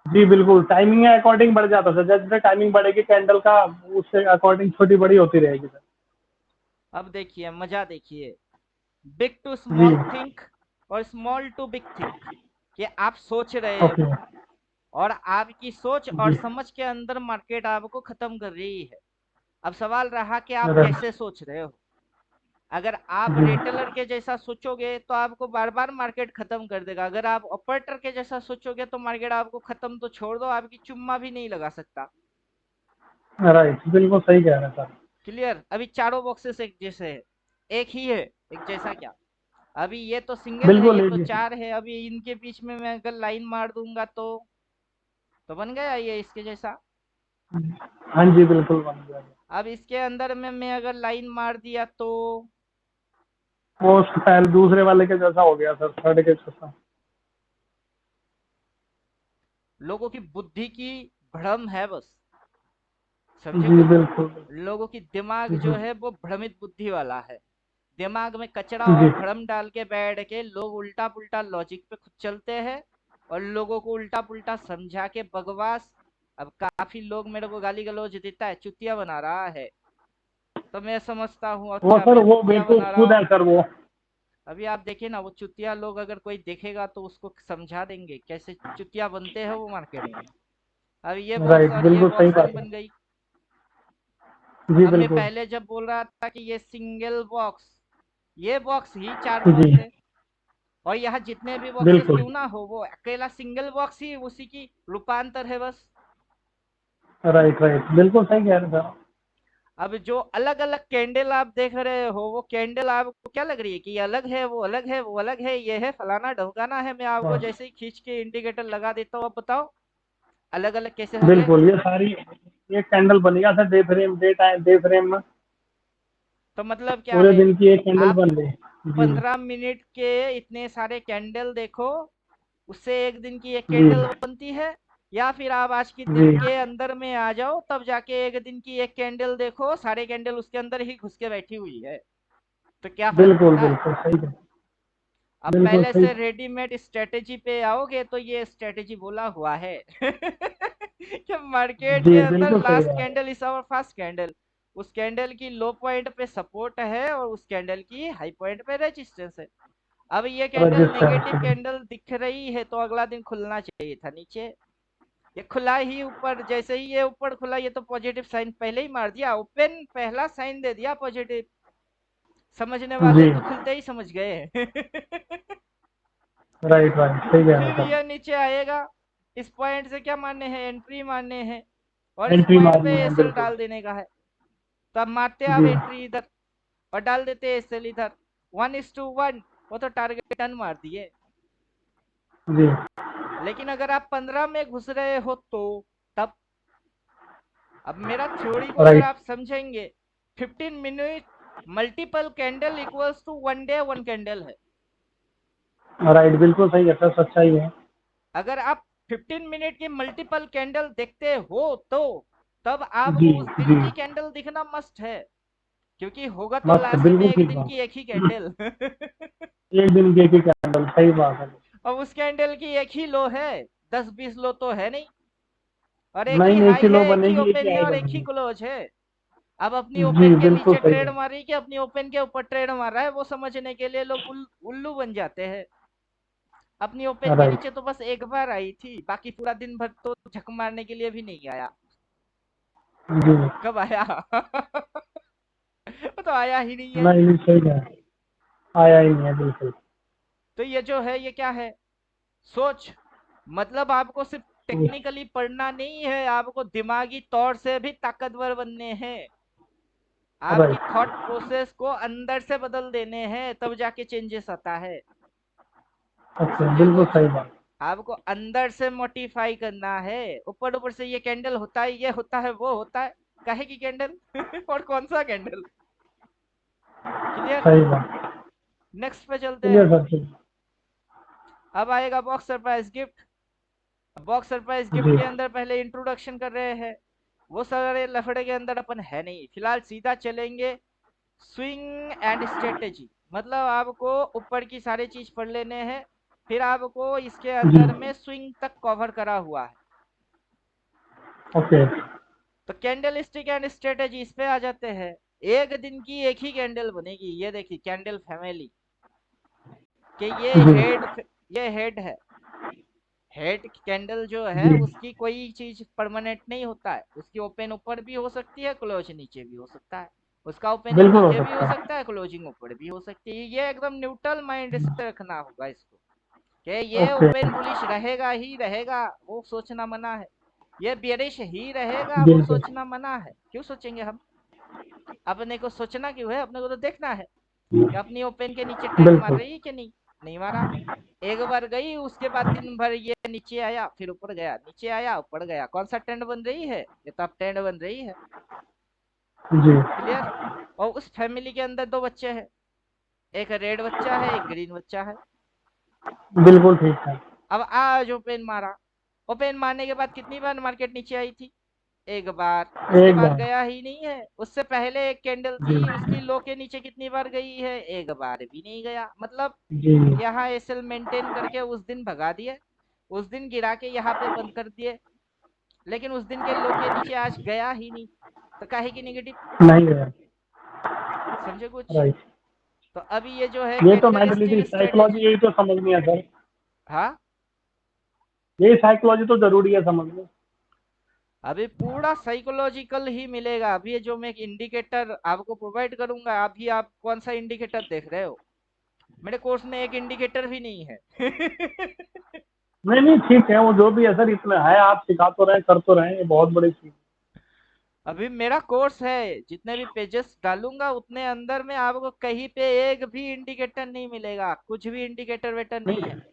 जी बिल्कुल, टाइमिंग के अकॉर्डिंग बढ़ जाता सर, जैसे टाइमिंग बढ़ेगी कैंडल का, उसके अकॉर्डिंग छोटी बड़ी होती रहेगी सर। अब देखिए मजा देखिए, बिग टू जी। स्मॉल थिंक और स्मॉल टू बिग थिंक, कि आप सोच रहे ओके। हो और आपकी सोच और जी। समझ के अंदर मार्केट आपको खत्म कर रही है। अब सवाल रहा कि आप राइट। कैसे सोच रहे हो। अगर आप जी। रिटेलर के जैसा सोचोगे तो आपको बार बार मार्केट खत्म कर देगा। अगर आप ऑपरेटर के जैसा सोचोगे तो मार्केट आपको खत्म तो छोड़ दो, आपकी चुम्मा भी नहीं लगा सकता। राइट, बिल्कुल सही कह रहे हैं सर। क्लियर? अभी चारों बॉक्सेस एक जैसे है, एक ही है, एक जैसा क्या। अभी ये तो सिंगल है, बिल्कुल ये एक तो जैसे। चार है। अभी इनके बीच में मैं अगर लाइन मार दूंगा तो बन गया ये इसके जैसा। हाँ जी, बिल्कुल बन गया। अब इसके अंदर में मैं अगर लाइन मार दिया तो वो उसके पहले दूसरे वाले के जैसा हो गया सर, थर्ड के जैसा। लोगों की बुद्धि की भ्रम है बस, समझे जी कोई? बिल्कुल। लोगों की दिमाग जी। जो है वो भ्रमित बुद्धि वाला है। दिमाग में कचरा जी। और भ्रम डाल के बैठ के लोग उल्टा पुल्टा लॉजिक पे खुद चलते हैं और लोगों को उल्टा पुल्टा समझा के बकवास। अब काफी लोग मेरे को गाली गलौज देता है, चुतिया बना रहा है, तो मैं समझता हूँ वो अच्छा सर, मैं वो चुतिया बेवकूफ बना रहा खुद है हूँ। सर वो। अभी आप देखिए ना, वो चुतिया लोग अगर कोई देखेगा तो उसको समझा देंगे कैसे चुतिया बनते हैं वो मार्केट में। अब ये बॉक्स राइट, और ये बिल्कुल सही बॉक्स लाइन बात है। बन गई। जी अब मैं बिल्कुल। पहले जब बोल रहा था कि ये सिंगल बॉक्स, ये बॉक्स ही चार जी बॉक्स है, और यहाँ जितने भी बॉक्सेस बिल्कुल। क्यों ना हो वो अकेला सिंगल बॉक्स ही उसी की रूपांतर है बस। राइट राइट, बिल्कुल सही कह रहे हैं सर। अब जो अलग अलग कैंडल आप देख रहे हो वो कैंडल आपको क्या लग रही है कि ये अलग है, वो अलग है, वो अलग है, ये है फलाना ढौकाना है। मैं आपको हाँ, जैसे ही खींच के इंडिकेटर लगा देता हूँ, अब बताओ अलग अलग कैसे हो गए? बिल्कुल, ये सारी एक कैंडल बन गया sir, day frame, day time, day frame में तो मतलब क्या पूरे है? दिन की एक कैंडल आप बन गई। जी। 15 मिनट के इतने सारे कैंडल देखो, उससे एक दिन की एक जी। कैंडल बनती है। या फिर आप आज के जी दिन के अंदर में आ जाओ तब जाके एक दिन की एक कैंडल देखो, सारे कैंडल उसके अंदर ही घुस के बैठी हुई है। तो क्या फर्क बिल्कुल, पड़ता है? बिल्कुल सही कह। अब बिल्कुल पहले सही। से रेडीमेड स्ट्रेटेजी पे आओगे तो ये स्ट्रेटेजी बोला हुआ है कि मार्केट के जी अंदर बिल्कुल सही लास्ट बात candle is our first candle. उस कैंडल की लो पॉइंट पे सपोर्ट है और उस कैंडल की हाई पॉइंट पे रेजिस्टेंस है। अब ये है। Candle negative resistance. कैंडल दिख रही है तो अगला दिन खुलना चाहिए था नीचे। ये खुला ही ऊपर, जैसे ही ये ऊपर खुला ये तो पॉजिटिव साइन पहले ही मार दिया, ओपन पहला साइन दे दिया पॉजिटिव। समझने वाले जी। तो खुलते ही समझ गए राइट राइट, सही कह रहे हैं फिर सर। ये नीचे आएगा, इस पॉइंट से क्या मानने हैं? एंट्री मानने हैं, और इस एंट्री पॉइंट मारनी पे है, एसएल बिल्कुल। डाल देने का है। तो अब मारते आप जी। एंट्री इधर और डाल देते एसएल इधर, 1:1। वो तो टारगेट टर्न मार दिए। जी। लेकिन अगर आप 15 में घुस रहे हो तो तब, अब मेरा थ्योरी को अगर राइट। आप समझेंगे, 15 minute multiple candle equals to 1 day 1 candle है। राइट, बिल्कुल सही है सर, सच्चाई है। अगर आप 15 मिनट की मल्टीपल कैंडल देखते हो तो तब जी। आपको उस दिन जी। की कैंडल दिखना मस्ट है, क्योंकि होगा तो मस्त, लास्ट में बिल्कुल एक ठीक दिन की एक ही बात। कैंडल एक दिन की एक ही कैंडल, सही बात है। और उस कैंडल की एक ही लो है, 10-20 लो तो है नहीं। और एक ही नहीं, एक हाई है, किलो एक ही बनेगी, एक ओपन ही है आई और एक ही बनेगी। क्लोज है। अब अपनी जी ओपन के बिल्कुल नीचे सही ट्रेड है। मारी कि अपनी ओपन के ऊपर ट्रेड मार रहा है, वो समझने के लिए लोग उल्लू बन जाते हैं। अपनी ओपन के राइट। नीचे तो बस एक बार आई थी, बाकी पूरा दिन भर तो झक मारने के लिए भी नहीं आया। जी। कब आया? वो तो आया ही नहीं है। नहीं नहीं, सही है। आया ही नहीं है, बिल्कुल। तो ये जो है ये क्या है? सोच। मतलब आपको सिर्फ टेक्निकली पढ़ना नहीं है, आपको दिमागी तौर से भी ताकतवर बनने हैं। आपकी राइट। थॉट प्रोसेस को अंदर से बदल देने हैं, तब जाके चेंजेस आता है। अच्छा, समझे बिल्कुल कुछ? सही बात। आपको अंदर से मोटिफाई करना है। ऊपर ऊपर से ये कैंडल होता है, ये होता है, वो होता है, काहे की कैंडल और कौन सा कैंडल? क्लियर? सही बात। नेक्स्ट पे चलते चलिए हैं। सर, ठीक। अब आएगा box surprise gift. Box surprise gift जी। के अंदर पहले इंट्रोडक्शन कर रहे हैं। वो सारे लफड़े के अंदर अपन है नहीं, फिलहाल सीधा चलेंगे स्विंग एंड स्ट्रेटेजी। मतलब आपको ऊपर की सारी चीज पढ़ लेने हैं, फिर आपको इसके जी। अंदर में स्विंग तक कवर करा हुआ है। ओके। तो कैंडल स्टिक एंड स्ट्रेटेजी इस पे आ जाते हैं। एक दिन की एक ही कैंडल बनेगी, ये देखिए कैंडल फैमिली कि जी। ये हेड है। हेड कैंडल जो है जी। उसकी कोई चीज परमानेंट नहीं होता है, उसकी ओपन ऊपर भी हो सकती है, क्लोज नीचे भी हो सकता है। उसका ओपनिंग बिल्कुल हो नीचे भी हो सकता सकता है, क्लोजिंग ऊपर भी हो सकती है। ये एकदम न्यूट्रल माइंड से रखना होगा इसको कि है। ये ओके। ओपन बुलिश रहेगा ही रहेगा, वो सोचना मना है। ये बेरिश ही रहेगा, वो बिल्कुल। सोचना मना है। क्यों सोचेंगे हम? अपने को सोचना क्यों है? अपने को तो देखना है कि अपनी ओपन के नीचे ट्रेंड मार बिल्कुल। रही है कि नहीं। नहीं मारा। एक बार गई, उसके बाद दिन भर ये नीचे आया, फिर ऊपर गया, नीचे आया, ऊपर गया। कौन सा ट्रेंड बन रही है? ये तो अब ट्रेंड बन रही है। जी। क्लियर? और उस फैमिली के अंदर दो बच्चे हैं, एक रेड बच्चा है, एक ग्रीन बच्चा है। बिल्कुल ठीक है। अब आज ओपन मारा। ओपन मारने के बाद कितनी बार मार्केट नीचे आई थी? एक बार। उसके एक बाद बार। गया ही नहीं है। उससे पहले एक कैंडल जी। थी, उसकी लो के नीचे कितनी बार गई है? एक बार भी नहीं गया। मतलब जी। यहाँ एसएल मेंटेन करके उस दिन भगा दिए, उस दिन गिरा के यहाँ पे बंद कर दिए, लेकिन उस दिन के लो के नीचे आज गया ही नहीं। तो काहे की नेगेटिव? नहीं है। समझे कुछ? राइट। तो अभी ये जो है ये तो candle mentality stick psychology, strategy. यही तो समझनी है सर। हाँ, यही साइकोलॉजी तो जरूरी है समझना। अभी पूरा साइकोलॉजिकल ही मिलेगा। अभी ये जो मैं इंडिकेटर आपको प्रोवाइड करूंगा, अभी आप कौन सा इंडिकेटर देख रहे हो? मेरे कोर्स में एक इंडिकेटर भी नहीं है। नहीं नहीं, ठीक है, वो जो भी है सर, इतना है, आप सिखा तो रहे हैं, कर तो रहे हैं, ये बहुत बड़ी चीज। अभी मेरा कोर्स है, जितने भी पेजेस डालूंगा उतने अंदर में आपको कहीं पे एक भी इंडिकेटर नहीं मिलेगा, कुछ भी इंडिकेटर वेटर नहीं नहीं। है।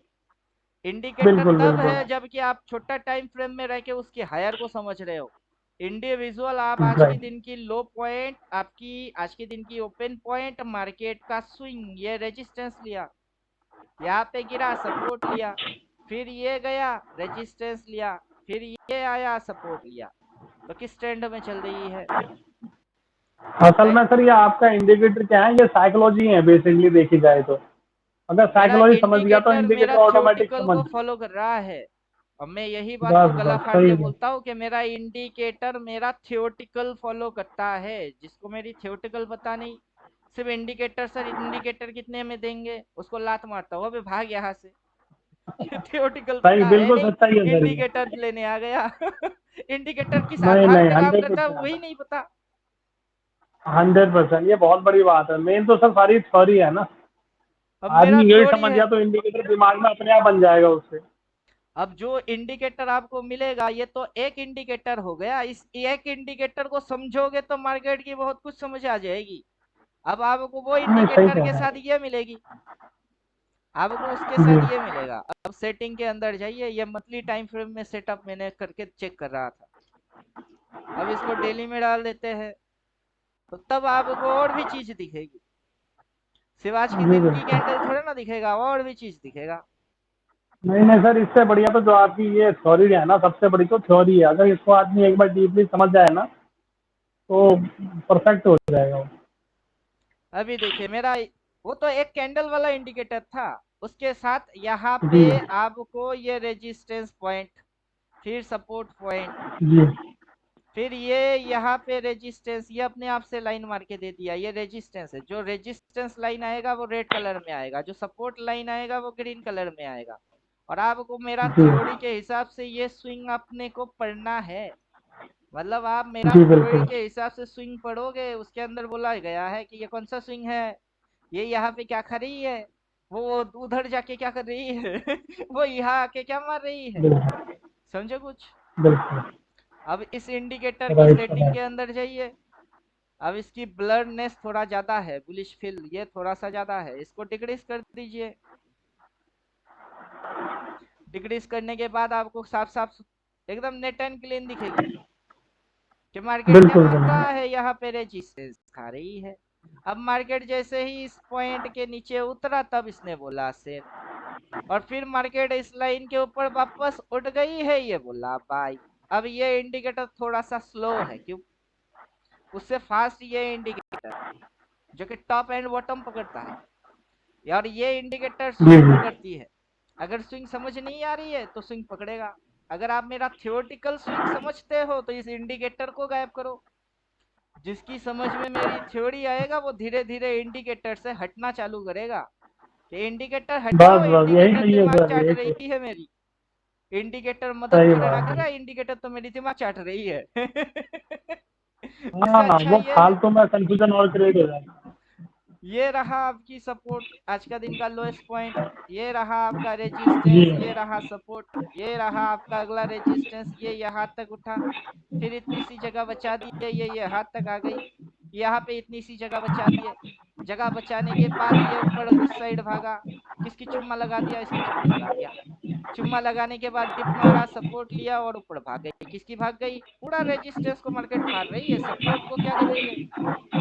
इंडिकेटर बिल्कुल तब बिल्कुल। है जबकि आप छोटा टाइम फ्रेम में रह के उसकी हायर को समझ रहे हो। इंडिविजुअल आप आज के राइट। दिन की लो पॉइंट, आपकी आज के दिन की ओपन पॉइंट, मार्केट का स्विंग, ये रेजिस्टेंस लिया, यहाँ पे गिरा, सपोर्ट लिया, फिर ये गया, रेजिस्टेंस लिया, फिर ये आया, सपोर्ट लिया। तो किस ट्रेंड में चल रही है? असल साइक में सर, ये आपका इंडिकेटर क्या है, ये साइकोलॉजी है बेसिकली देखी जाए तो। अगर मेरा साइकोलॉजी समझ गया तो इंडिकेटर इंडिकेटर मेरा ऑटोमेटिक थ्योरेटिकल समझ। को फॉलो कर रहा है। और मैं यही बात को बस गला बस फाड़ सही के है। बोलता हूँ कि मेरा इंडिकेटर मेरा थ्योरेटिकल फॉलो करता है। जिसको मेरी थ्योरेटिकल पता नहीं, सिर्फ इंडिकेटर, सर इंडिकेटर कितने में देंगे, उसको लात मारता हूँ, अबे भाग यहाँ से। थ्योरेटिकल सही, पता है बिल्कुल नहीं, सच्चाई है सर ये। इंडिकेटर लेने आ गया। इंडिकेटर किस नहीं आधार नहीं, पे काम करता है 100%। वही नहीं पता। 100%, ये बहुत बड़ी बात है। मेन तो सर सारी थ्योरी है ना। अब मेरा आदमी यही थ्योरी समझ है। गया तो इंडिकेटर दिमाग में अपने आप बन जाएगा उससे। अब जो इंडिकेटर आपको मिलेगा, ये तो एक इंडिकेटर हो गया। इस एक इंडिकेटर को समझोगे तो मार्केट की बहुत कुछ समझ आ जाएगी। अब आपको वो नहीं, सही इंडिकेटर कह के रहे साथ हैं। ये मिलेगी, आपको उसके जी। साथ ये मिलेगा। अब सेटिंग के अंदर जाइए, ये मंथली टाइम फ्रेम में सेटअप मैंने करके चेक कर रहा था। अब इसको डेली में डाल देते हैं, तो तब आपको और भी चीज दिखेगी। सिर्फ आज की जी दिन की बिल्कुल। कैंडल थोड़ा ना दिखेगा, और भी चीज दिखेगा। नहीं नहीं सर, इससे बढ़िया तो जो आपकी ये थ्योरी है ना, सबसे बड़ी तो थ्योरी है। अगर इसको आदमी एक बार डीपली समझ जाए ना, तो परफेक्ट हो जाएगा वो। अभी देखिए मेरा, वो तो एक कैंडल वाला इंडिकेटर था, उसके साथ यहाँ पे जी। आपको ये रेजिस्टेंस पॉइंट, फिर सपोर्ट पॉइंट, जी। फिर ये यहाँ पे रेजिस्टेंस, ये अपने आप से लाइन मार के दे दिया, ये रेजिस्टेंस है। जो रेजिस्टेंस लाइन आएगा वो रेड कलर में आएगा, जो सपोर्ट लाइन आएगा वो ग्रीन कलर में आएगा। और आपको मेरा जी। थ्योरी के हिसाब से ये स्विंग अपने को पढ़ना है। मतलब आप मेरा जी थ्योरी बिल्कुल। के हिसाब से स्विंग पढ़ोगे, उसके अंदर बोला गया है कि ये कौन सा स्विंग है, ये यहाँ पे क्या कर रही है, वो उधर जाके क्या कर रही है, वो यहाँ आके क्या मार रही है। बिल्कुल। समझे कुछ? बिल्कुल। अब इस इंडिकेटर की राइट सेटिंग के राइट। अंदर जाइए। अब इसकी ब्लरनेस थोड़ा ज्यादा है, बुलिश फील ये थोड़ा सा ज्यादा है, इसको डिक्रीज कर दीजिए। डिक्रीज करने के बाद आपको साफ साफ एकदम नेट एंड क्लीन दिखेगी कि मार्केट क्या बिल्कुल मान बिल्कुल। रहा है, यहाँ पे रेजिस्टेंस खा रही है। अब मार्केट जैसे ही इस पॉइंट के नीचे उतरा तब इसने बोला सेल, और फिर मार्केट इस लाइन के ऊपर वापस उठ गई है, ये बोला बाय। अब ये इंडिकेटर थोड़ा सा स्लो है, क्यों? उससे फास्ट ये इंडिकेटर जो कि टॉप एंड बॉटम पकड़ता है, यार ये इंडिकेटर जी स्विंग जी। पकड़ती है। अगर स्विंग समझ नहीं आ रही है तो स्विंग पकड़ेगा। अगर आप मेरा थियोरेटिकल स्विंग समझते हो तो इस इंडिकेटर को गायब करो। जिसकी समझ में मेरी थ्योरी आएगा वो धीरे धीरे इंडिकेटर से हटना चालू करेगा। कि इंडिकेटर बस हटाओ, बस यही इंडिकेटर चाहिए दिमाग सर, चाट यही चाहिए। रही है मेरी। इंडिकेटर मदद सही करे ना बात है। करे, इंडिकेटर तो मेरी दिमाग चाट रही है। इससे हाँ, अच्छा वो ये है। फालतू में कंफ्यूजन और क्रिएट हो जाएगा। ये रहा आपकी सपोर्ट, आज का दिन का लोएस्ट पॉइंट। ये रहा आपका जी। रेजिस्टेंस, ये रहा सपोर्ट। ये रहा आपका अगला रेजिस्टेंस, ये यहाँ तक उठा, फिर इतनी सी जगह बचा दी है, ये यहाँ तक आ गई। यहाँ पे इतनी सी जगह बचा दी है। जगह बचाने के बाद ये ऊपर उस साइड भागा। किसकी चुम्मा लगा दिया? इसकी चुम्मा लगा दिया। चुम्मा लगाने के बाद डिप मारा, सपोर्ट लिया और ऊपर भाग गई। किसकी भाग गई? पूरा रेजिस्टेंस को मार्केट फाड़ रही है, सपोर्ट को क्या कर रही है?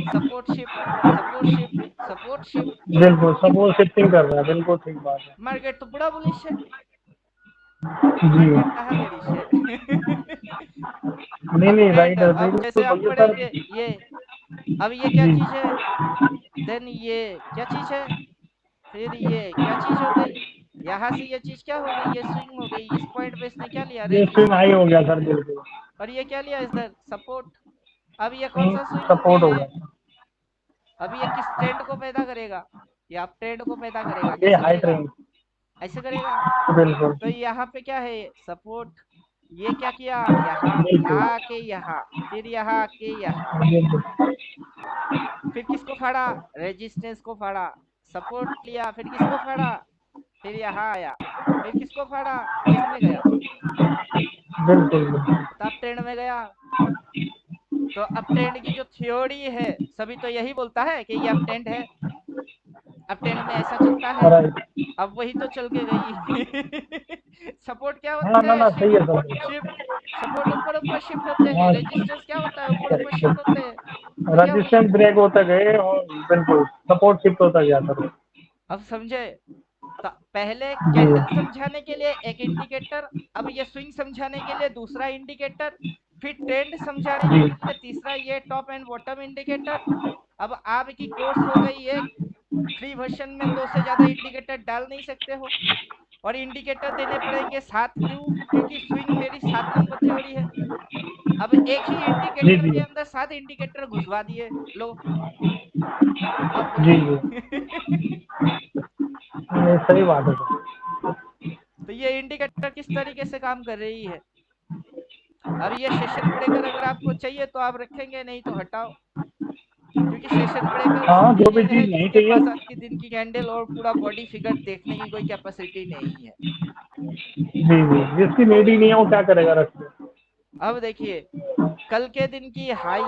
Support shift, support shift, support shift. बिल्कुल, सब वो शिफ्टिंग कर रहा है, बिल्कुल ठीक बात है। मार्केट तो बड़ा बुलिश है, जी। मार्केट कहाँ बेरिश है? नहीं अब नहीं, ट्रेंड, राइट है, अब बिल्कुल जैसे आप बोलिए सर। पढ़ेंगे ये, अब ये क्या जी। चीज है, देन ये क्या चीज है, फिर ये क्या चीज हो गई, यहाँ से ये चीज क्या हो गई, ये स्विंग हो गई। इस पॉइंट पे इसने क्या लिया? ये स्विंग हाई रेजिस्टेंस। हो गया सर, बिल्कुल। और ये क्या लिया इधर? सपोर्ट। अब ये कौन सा स्विंग में सपोर्ट हो है? गया। अब ये किस ट्रेंड को पैदा करेगा? ये आप ट्रेंड को पैदा करेगा, ये कैसे हाई करेगा? ट्रेंड। ऐसे करेगा। बिल्कुल तो यहाँ पे क्या है? सपोर्ट। ये क्या किया? यहाँ बिल्कुल आके यहाँ, फिर यहाँ आके यहाँ, बिल्कुल। फिर किसको फाड़ा? रेजिस्टेंस को फाड़ा। सपोर्ट लिया, फिर किसको फाड़ा? फिर यहाँ आया, फिर किसको फाड़ा? किस में गया? बिल्कुल बिल्कुल। तो अब ट्रेंड में गया। तो अब ट्रेंड की जो थ्योरी है, सभी तो यही बोलता है कि ये अब ट्रेंड है, अब ट्रेंड में ऐसा चलता है। राइट। अब वही तो चल के गई। सपोर्ट क्या हाँ, होता ना है? ना, सही शिफ्ट, है सर। शिफ्ट। सपोर्ट ऊपर ऊपर शिफ्ट होते हैं, हाँ। रेजिस्टेंस क्या होता है? ऊपर ऊपर शिफ्ट होते हैं। तो क्या हुआ? रेजिस्टेंस ब्रेक होते गए और बिल्कुल सपोर्ट शिफ्ट होता गया सर। अब समझे? तो पहले जी कैंडल समझाने के लिए एक इंडिकेटर, अब ये स्विंग समझाने के लिए दूसरा इंडिकेटर, फिर ट्रेंड समझाने जी। के लिए तीसरा ये टॉप एंड बॉटम इंडिकेटर। अब आपकी कोर्स हो गई एक, फ्री वर्जन में दो से ज्यादा इंडिकेटर डाल नहीं सकते हो, और इंडिकेटर देने पड़ेंगे सात, क्यों? क्योंकि स्विंग मेरी 7 नंबर थ्योरी है। अब एक ही जी। इंडिकेटर जी के अंदर 7 इंडिकेटर घुसवा दिए, लो। अब जी। बोलिए। जी। नहीं, सही बात है सर। तो ये इंडिकेटर किस तरीके से काम कर रही है? अब ये सेशन ब्रेकर अगर आपको चाहिए तो आप रखेंगे, नहीं तो हटाओ। क्योंकि सेशन ब्रेकर हाँ, उसके जो भी लिए है चीज नहीं जिसके चाहिए। पास आज की दिन की कैंडल और पूरा बॉडी फिगर देखने की कोई कैपेसिटी नहीं है। जी जी, जिसकी नीड ही नहीं है वो क्या करेगा रख के। अब देखिए, कल के दिन की हाई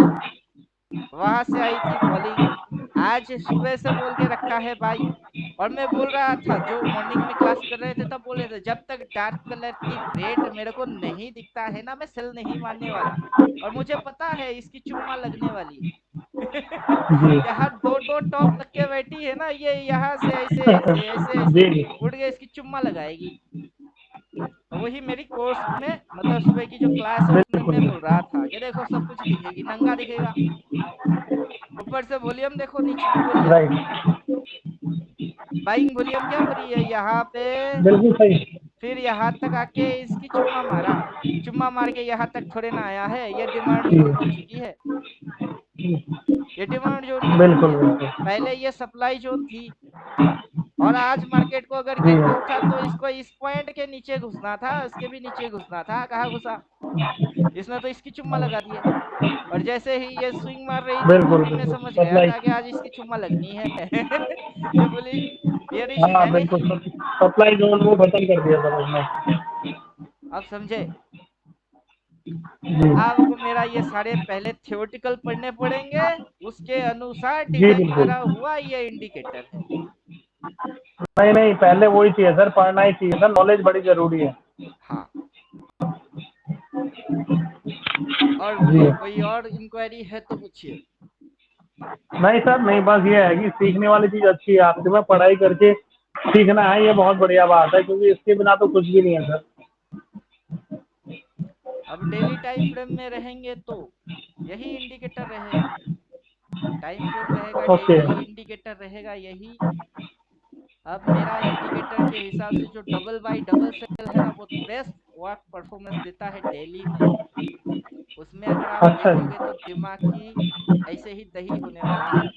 वहां से आई थी फॉलिंग, आज सुबह से बोल के रखा है बाई। और मैं बोल रहा था, जो मॉर्निंग में क्लास कर रहे थे तब बोले थे, जब तक डार्क कलर की रेट मेरे को नहीं दिखता है ना, मैं सेल नहीं मानने वाला। और मुझे पता है इसकी चुम्मा लगने वाली है। जी। यहाँ दो दो टॉप लग के बैठी है ना, ये यहाँ से ऐसे ऐसे ऐसे ऐसे जी जी। उड़ के इसकी चुम्मा लगाएगी। वही मेरी कोर्स में, मतलब सुबह की जो क्लास है उसमें बिल्कुल मैं बोल बिल्कुल। रहा था कि देखो सब कुछ दिखेगी, नंगा दिखेगा। ऊपर से वॉल्यूम देखो, नीचे की वॉल्यूम, राइट। बाइंग वॉल्यूम क्या हो रही है यहाँ पे। बिल्कुल सही। फिर यहाँ तक आके इसकी चुम्मा मारा, चुम्मा मार के यहाँ तक थोड़े ना आया है, ये डिमांड जी। जोन हो चुकी है। ये डिमांड जोन हो चुकी बिल्कुल है। बिल्कुल। पहले ये सप्लाई जोन थी, और आज मार्केट को अगर जी। गिर के उठा तो इसको इस पॉइंट के नीचे घुसना था, इसके भी नीचे घुसना था। कहाँ घुसा? इसने तो इसकी चुम्मा लगा दिए। और जैसे ही ये स्विंग मार रही थी बिल्कुल तभी मैं बिल्कुल समझ गया सप्लाई। था कि आज इसकी चुम्मा लगनी है। ये बोली बेरिश हाँ है बिल्कुल, नहीं। सप्लाई जोन वो खत्म कर दिया था उसने। अब समझे? जी आपको मेरा ये सारे पहले थ्योरेटिकल पढ़ने पड़ेंगे, उसके अनुसार जी डिजाइन बिल्कुल। करा हुआ ये इंडिकेटर है। नहीं नहीं, पहले वही चाहिए सर, पढ़ना ही चाहिए सर, नॉलेज बड़ी जरूरी है। हाँ, और जी। बोलिए, कोई और इंक्वायरी है तो पूछिए। नहीं सर नहीं, बस ये है कि सीखने वाली चीज अच्छी है आपसे, मैं पढ़ाई करके सीखना है, ये बहुत बढ़िया बात है, क्योंकि इसके बिना तो कुछ भी नहीं है सर। अब डेली टाइम फ्रेम में रहेंगे तो यही इंडिकेटर रहेगा, टाइम फ्रेम रहेगा, ओके। डेली इंडिकेटर रहेगा यही। अब मेरा इंडिकेटर के हिसाब से जो डबल बाई डबल सेल है ना, वो बेस्ट वर्क परफॉर्मेंस देता है डेली में। उसमें अगर आप अच्छा देखोगे जी। तो दिमाग की ऐसे ही दही होने वाला है।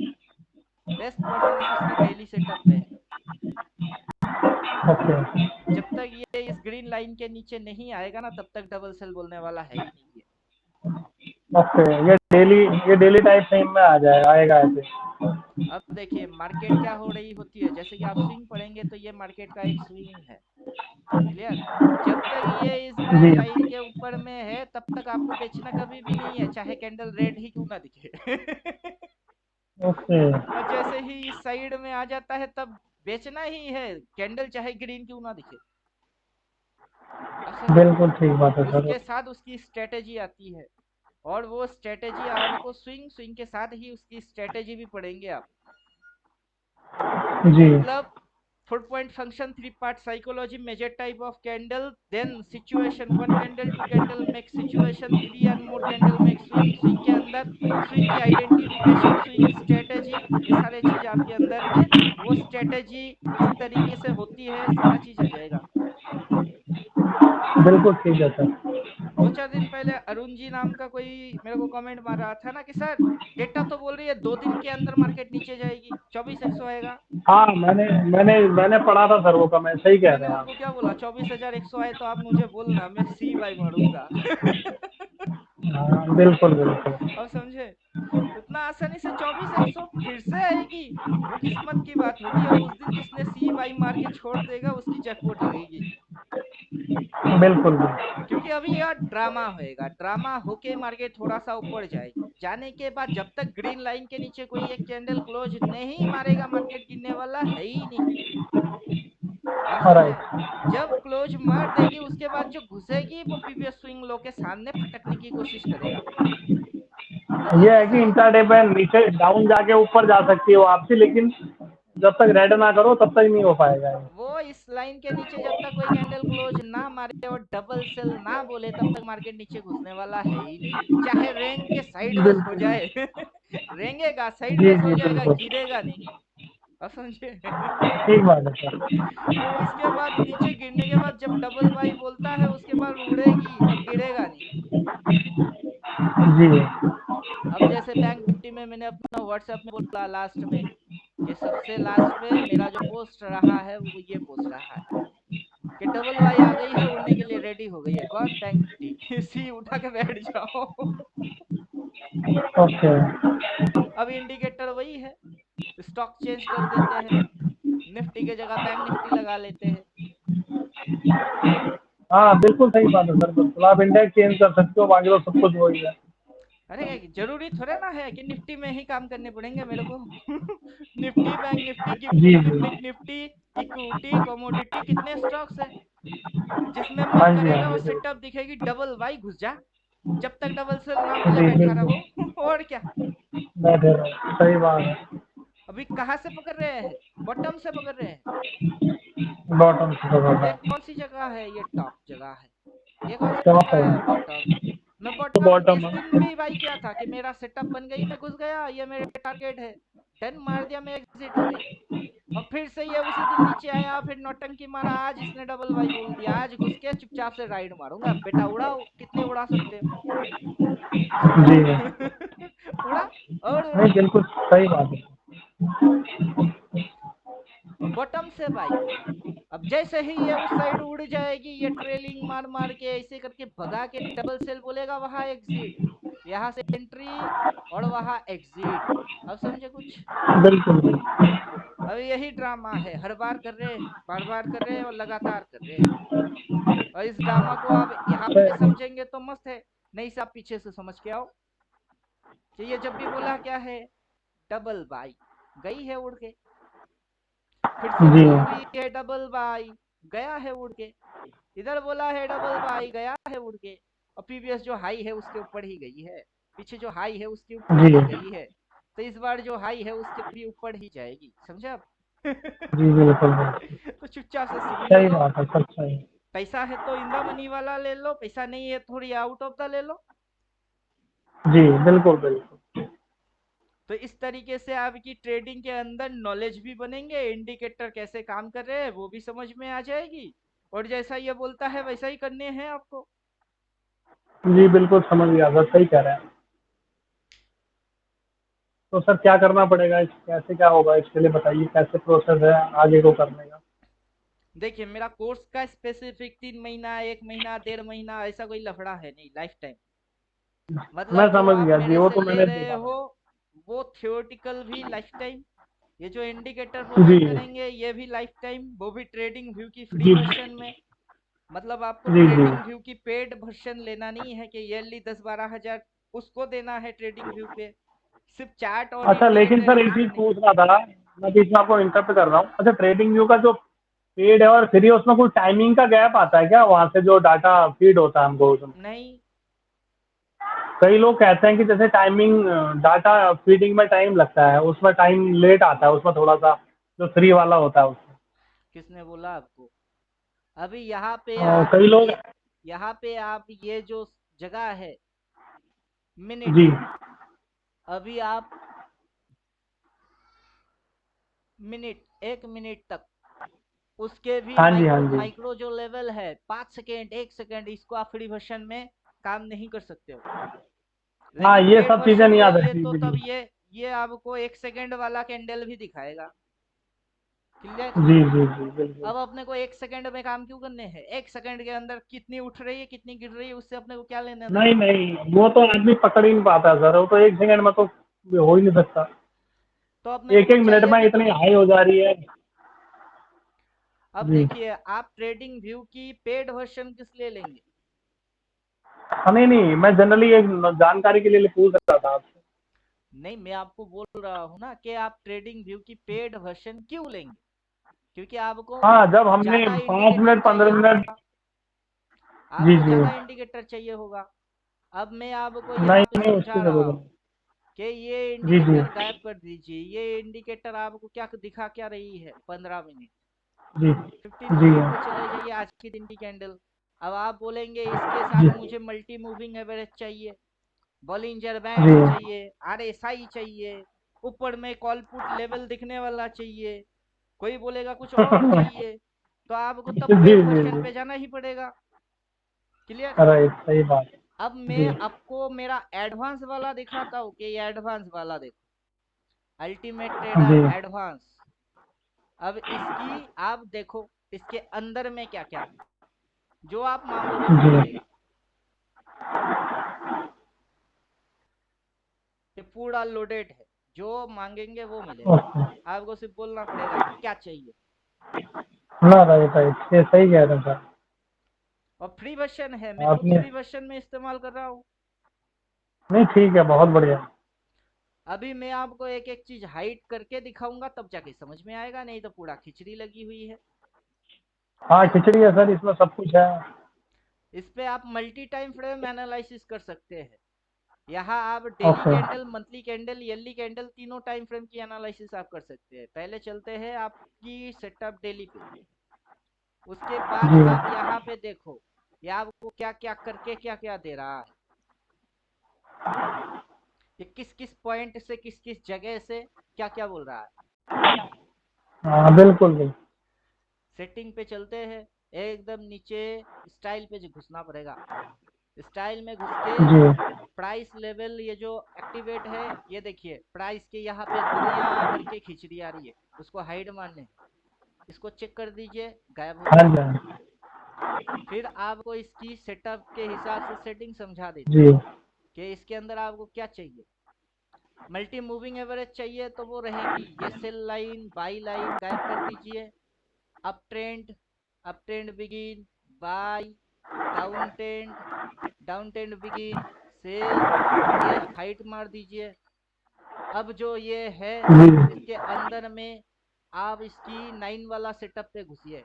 बेस्ट परफॉर्मेंस उसकी डेली सेटअप में है। ओके। जब तक ये इस ग्रीन लाइन के नीचे नहीं आएगा ना, तब तक डबल सेल बोलने वाला है ही नहीं है। ओके, ये डेली टाइप टाइम में आ जाए आएगा ऐसे। अब देखिए मार्केट क्या हो रही होती है, जैसे कि आप स्विंग पढ़ेंगे तो ये मार्केट का एक स्विंग है, क्लियर। जब तक ये इस ग्रीन जी। लाइन के ऊपर में है तब तक आपको बेचना कभी भी नहीं है, चाहे कैंडल रेड ही क्यों ना दिखे। ओके। और जैसे ही इस साइड में आ जाता है तब बेचना ही है, कैंडल चाहे ग्रीन क्यों ना दिखे। अब समझे, बिल्कुल ठीक बात है सर। उसके साथ उसकी स्ट्रेटेजी आती है, और वो स्ट्रेटेजी आपको स्विंग स्विंग के साथ ही उसकी स्ट्रेटेजी भी पढ़ेंगे आप। जी। मतलब 4 point function, 3 part psychology, major type of candle, then situation, one candle, two candle make situation, three and more candle make swing, swing के अंदर swing की identification, swing strategy, ये सारे चीज आपके अंदर में, वो strategy किस तरीके से होती है सारा चीज आ जाएगा। बिल्कुल ठीक है सर। 2 4 दिन पहले अरुण जी नाम का कोई मेरे को कमेंट मार रहा था ना कि सर डेटा तो बोल रही है 2 दिन के अंदर मार्केट नीचे जाएगी, 24,100 आएगा। हाँ, मैंने पढ़ा था सर वो का, मैं सही कह मैंने रहे हैं उनको आप। क्या बोला, 24,100 आए तो आप मुझे बोलना, मैं सी बाई मारूंगा। हाँ बिल्कुल बिल्कुल। अब समझे, उतना आसानी से 24,100 फिर से आएगी, वो किस्मत की बात होगी, और उस दिन जिसने सी बाई मार के छोड़ देगा उसकी जैकपॉट लगेगी। बिल्कुल बिल्कुल। क्योंकि अभी यार ड्रामा होएगा, ड्रामा होके मार्केट थोड़ा सा ऊपर जाएगी, जाने के बाद जब तक ग्रीन लाइन के नीचे कोई एक कैंडल क्लोज नहीं मारेगा मार्केट गिरने वाला है ही नहीं। अब समझे, राइट। जब क्लोज मार देगी उसके बाद जो घुसेगी वो प्रीवियस स्विंग लो के सामने फटकने की कोशिश करेगा। ये मतलब है कि ऐसा है, इंट्राडे पे नीचे डाउन जाके ऊपर जा सकती है वो आपसी, लेकिन जब तक रेड ना करो तब तक नहीं हो पाएगा ये। वो इस लाइन के नीचे जब तक कोई कैंडल क्लोज ना मारे और डबल सेल ना बोले तब तक मार्केट नीचे घुसने वाला है ही नहीं, चाहे रेंग के साइडवेज हो बिल्कुल। जाए। रेंगेगा, जी साइडवेज हो जी जाएगा, बिल्कुल। गिरेगा नहीं। अब समझे। ठीक बात है सर। फिर इसके बाद नीचे गिरने के बाद जब डबल बाई बोलता है उसके बाद उड़ेगी और गिरेगा नहीं। जी। अब जैसे बैंक निफ्टी में मैंने अपना व्हाट्सएप में बोला लास्ट में, कि सबसे लास्ट पे मेरा जो पोस्ट रहा है वो ये पोस्ट रहा है कि डबल वाई आ गई है, उड़ने के लिए रेडी हो गई है, कौन, बैंक निफ्टी। सी उठा के बैठ जाओ। ओके। अब इंडिकेटर वही है, स्टॉक चेंज कर देते हैं, निफ्टी के जगह बैंक निफ्टी लगा लेते हैं। हाँ बिल्कुल सही बात है सर, बिल्कुल आप इंडेक्स चेंज कर सकते हो, बाकी तो सब कुछ वही है। अरे जरूरी थोड़े ना है कि निफ्टी में ही काम करने पड़ेंगे मेरे को। निफ्टी, बैंक निफ्टी, गिफ्ट जी निफ्टी, जी। मिड निफ्टी, इक्विटी, कमोडिटी, कितने स्टॉक्स है। जिसमें मन हाँ जी हाँ करेगा वो जी सेटअप दिखेगी, डबल वाई घुस जा, जब तक डबल सेल ना बोले जी बैठा बिल्कुल। रहो। और क्या। बैठे रहो, सही बात है। अभी कहाँ से पकड़ रहे हैं, बॉटम से पकड़ रहे हैं। बॉटम से ये तो कौन सी जगह है, ये टॉप जगह है, ये कौन सी टॉप जगह है। है, बॉटम। मैं तो बॉटम बॉटम इस है। दिन भी भाई क्या था कि मेरा सेटअप बन गई, मैं घुस गया, ये मेरे टारगेट है, डन मार दिया, मैं एग्जिट हो गई। और फिर से ये उसी दिन नीचे आया, फिर नौटंकी मारा, आज इसने डबल वाई बोल दिया, आज घुस के चुपचाप से राइड मारूंगा, बेटा उड़ाओ, कितने उड़ा सकते हो। जी। उड़ा, और उड़ा। नहीं बिल्कुल सही बात है। बॉटम से भाई, अब जैसे ही ये उस साइड उड़ जाएगी, ये ट्रेलिंग मार मार के ऐसे करके भगा के डबल सेल बोलेगा, वहां एग्जिट, यहाँ से एंट्री, और वहां एग्जिट। अब समझे कुछ। बिल्कुल बिल्कुल। अब यही ड्रामा है, हर बार कर रहे हैं, बार बार कर रहे हैं और लगातार कर रहे हैं। और इस ड्रामा को आप यहाँ पे समझेंगे तो मस्त है, नहीं से आप पीछे से समझ के आओ। ये जब भी बोला क्या है, डबल बाई, गई है उड़ के। फिर से जी बोला अभी है डबल बाई, गया है उड़ के। इधर बोला है डबल बाई, गया है उड़ के। और प्रीवियस जो हाई है उसके ऊपर ही गई है, पीछे जो हाई है उसके ऊपर जी ही गई है। तो इस बार जो हाई है उसके भी ऊपर ही जाएगी, समझे आप? जी, बिल्कुल बिल्कुल। तो चुपचाप से सिग्नल सही लो। बात है, सच सही। पैसा है तो इन द मनी वाला ले लो, पैसा नहीं है थोड़ी आउट ऑफ द ले लो। जी बिल्कुल बिल्कुल। तो इस तरीके से आपकी ट्रेडिंग के अंदर नॉलेज भी बनेंगे, इंडिकेटर कैसे काम कर रहे हैं वो भी समझ में आ जाएगी। और जैसा ये बोलता है वैसा ही करने हैं आपको। जी बिल्कुल समझ गया सर, सही कह रहे हैं। तो सर क्या करना पड़ेगा, कैसे क्या होगा इसके लिए बताइए, कैसे प्रोसेस है आगे को करने का। देखिए मेरा कोर्स का स्पेसिफिक 3 महीना, 1 महीना, 1.5 महीना ऐसा कोई लफड़ा है नहीं, लाइफ टाइम। मैं मतलब जो समझ आप गया जी, मेरे वो से तो ले मैंने रहे देखा हो था। वो थियोरटिकल भी लाइफ टाइम, ये जो इंडिकेटर जी प्रोवाइड करेंगे ये भी लाइफ टाइम, वो भी ट्रेडिंग व्यू की फ्री जी वर्जन में। मतलब आपको जी जी। ट्रेडिंग व्यू की पेड वर्जन लेना नहीं है कि ईयरली 10-12 हजार उसको देना है ट्रेडिंग व्यू पे। सिर्फ चार्ट और अच्छा, लेकिन इंडिकेटर सर एक ही चीज करने पूछ हैं। रहा था, मैं बीच में आपको इंटरप्ट कर रहा हूँ। अच्छा, ट्रेडिंग व्यू का जो फीड है और फ्री, उसमें कोई टाइमिंग का गैप आता है क्या, वहाँ से जो डाटा फीड होता है हमको उसमें? नहीं। कई लोग कहते हैं कि जैसे टाइमिंग, डाटा फीडिंग में टाइम लगता है, उसमें टाइम लेट आता है उसमें थोड़ा सा, जो फ्री वाला होता है उसमें। किसने बोला आपको? अभी यहाँ पे और आप कई लोग। ये, यहाँ पे आप ये जो जगह है मिनट, जी। अभी आप मिनट, 1 मिनट तक उसके भी हाँ जी हाँ माइक्रो जी। माइक्रो जो लेवल है, 5 सेकेंड, 1 सेकेंड, इसको आप फ्री वर्जन में काम नहीं कर सकते हो। हाँ, लेकिन ये पेड सब चीज़ें वर्जन नहीं ले आ लिए सकती तो जी। तब ये आपको 1 सेकेंड वाला कैंडल भी दिखाएगा। क्लियर? जी जी जी बिल्कुल। अब अपने को 1 सेकेंड में काम क्यों करने हैं? 1 सेकेंड के अंदर कितनी उठ रही है कितनी गिर रही है उससे अपने को क्या लेना नहीं देना। नहीं, वो तो आदमी पकड़ ही नहीं पाता सर, वो तो एक सेकंड में तो हो ही नहीं सकता। तो अपने को एक वो एक मिनट चाहिए में भी तो इतनी नहीं हाई है। हो जा रही है। अब जी। देखिए आप ट्रेडिंग व्यू की पेड वर्जन किस लिए लेंगे? हाँ, नहीं नहीं, मैं जनरली एक जानकारी के लिए पूछ रहा था आपसे। नहीं, मैं आपको बोल रहा हूँ ना कि आप ट्रेडिंग व्यू की पेड वर्जन क्यों लेंगे? क्योंकि आपको हाँ, जब हमने ज्यादा 5 मिनट इंडिकेटर चाहिए 15 मिनट। होगा। जी आपको जी। ज्यादा इंडिकेटर चाहिए होगा। अब मैं आपको यहाँ नहीं पे नहीं, उसकी समझा रहा जरूरत हूँ कि ये नहीं। जी जी इंडिकेटर गायब कर दीजिए। ये इंडिकेटर आपको क्या दिखा क्या रही है? 15 मिनट। जी 15 मिनट पे चले जाइए आज के दिन की कैंडल। अब आप बोलेंगे इसके जी साथ मुझे मल्टी मूविंग एवरेज चाहिए, बॉलिंजर जी बैंड चाहिए, आरएसआई चाहिए, ऊपर में कॉल पुट लेवल दिखने वाला चाहिए, कोई बोलेगा कुछ और चाहिए। तो आपको तब जी जी पेड वर्जन जी। पे जाना ही पड़ेगा। क्लियर? राइट, सही बात। अब मैं जी आपको मेरा एडवांस वाला दिखाता हूँ कि ये एडवांस वाला देखो, अल्टीमेट ट्रेडर जी एडवांस। अब इसकी आप देखो इसके अंदर में क्या क्या है, जो आप मांगोगे वो जी। मिलेगा। ये पूरा लोडेड है, जो मांगेंगे वो मिलेगा। ओके। आपको सिर्फ बोलना पड़ेगा कि क्या चाहिए। ना, राइट राइट, ये सही कह रहे हैं सर। और फ्री वर्जन है, मैं खुद आपने। फ्री वर्जन में इस्तेमाल कर रहा हूँ। नहीं, ठीक है, बहुत बढ़िया। अभी मैं आपको एक एक चीज हाइड करके दिखाऊंगा तब जाके समझ में आएगा, नहीं तो पूरा खिचड़ी लगी हुई है। हाँ, खिचड़ी है सर, इसमें सब कुछ है। इस पे आप मल्टी टाइम फ्रेम एनालिसिस कर सकते हैं। यहाँ आप daily okay. Candle, monthly candle, yearly candle, तीनों टाइम फ्रेम की एनालिसिस आप कर सकते हैं। पहले चलते हैं आपकी सेटअप डेली पे। उसके बाद जी आप यहाँ पे देखो ये आपको क्या क्या करके क्या क्या दे रहा है, ये किस किस पॉइंट से किस किस जगह से क्या क्या बोल रहा है। हाँ, बिल्कुल बिल्कुल। सेटिंग पे चलते हैं, एकदम नीचे स्टाइल पे घुसना पड़ेगा। स्टाइल में घुस के जी प्राइस लेवल ये जो एक्टिवेट है, ये देखिए प्राइस के यहाँ पे दुनिया भर के खिचड़ी आ रही है, उसको हाइड मारने, इसको चेक कर दीजिए, गायब हो हाँ जी जाएगा। हाँ फिर आपको इसकी सेटअप के हिसाब से सेटिंग समझा देते जी। कि इसके अंदर आपको क्या चाहिए। मल्टी मूविंग एवरेज चाहिए तो वो रहेगी ये सेल लाइन, बाई लाइन गायब कर दीजिए। Up trend, up trend begin, buy, down trend, down trend begin, sell, ये हाइट मार दीजिए। अब जो ये है जी इसके अंदर में आप इसकी 9 वाला सेटअप पे घुसिए।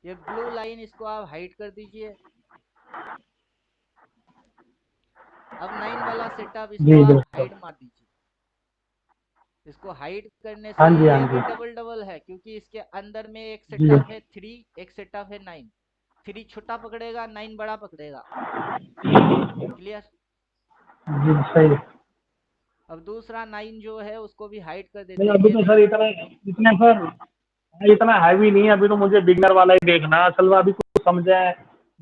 ये ब्लू लाइन इसको आप हाइड कर दीजिए। अब 9 वाला सेटअप इसको जी आप बिल्कुल। हाइड मार दीजिए। इसको हाइड करने हाँ से जी हाँ ये भी जी। डबल डबल है, क्योंकि इसके अंदर में एक जी सेटअप है 3, एक सेटअप है 9। 3 छोटा पकड़ेगा, 9 बड़ा पकड़ेगा। क्लियर। जी सही है। अब दूसरा 9 जो है उसको भी हाइड कर नहीं देते हैं, अभी ये तो भी। सर इतना इतने सर इतना हैवी नहीं है, अभी तो मुझे बिगनर वाला ही देखना है असल में, अभी कुछ समझे है।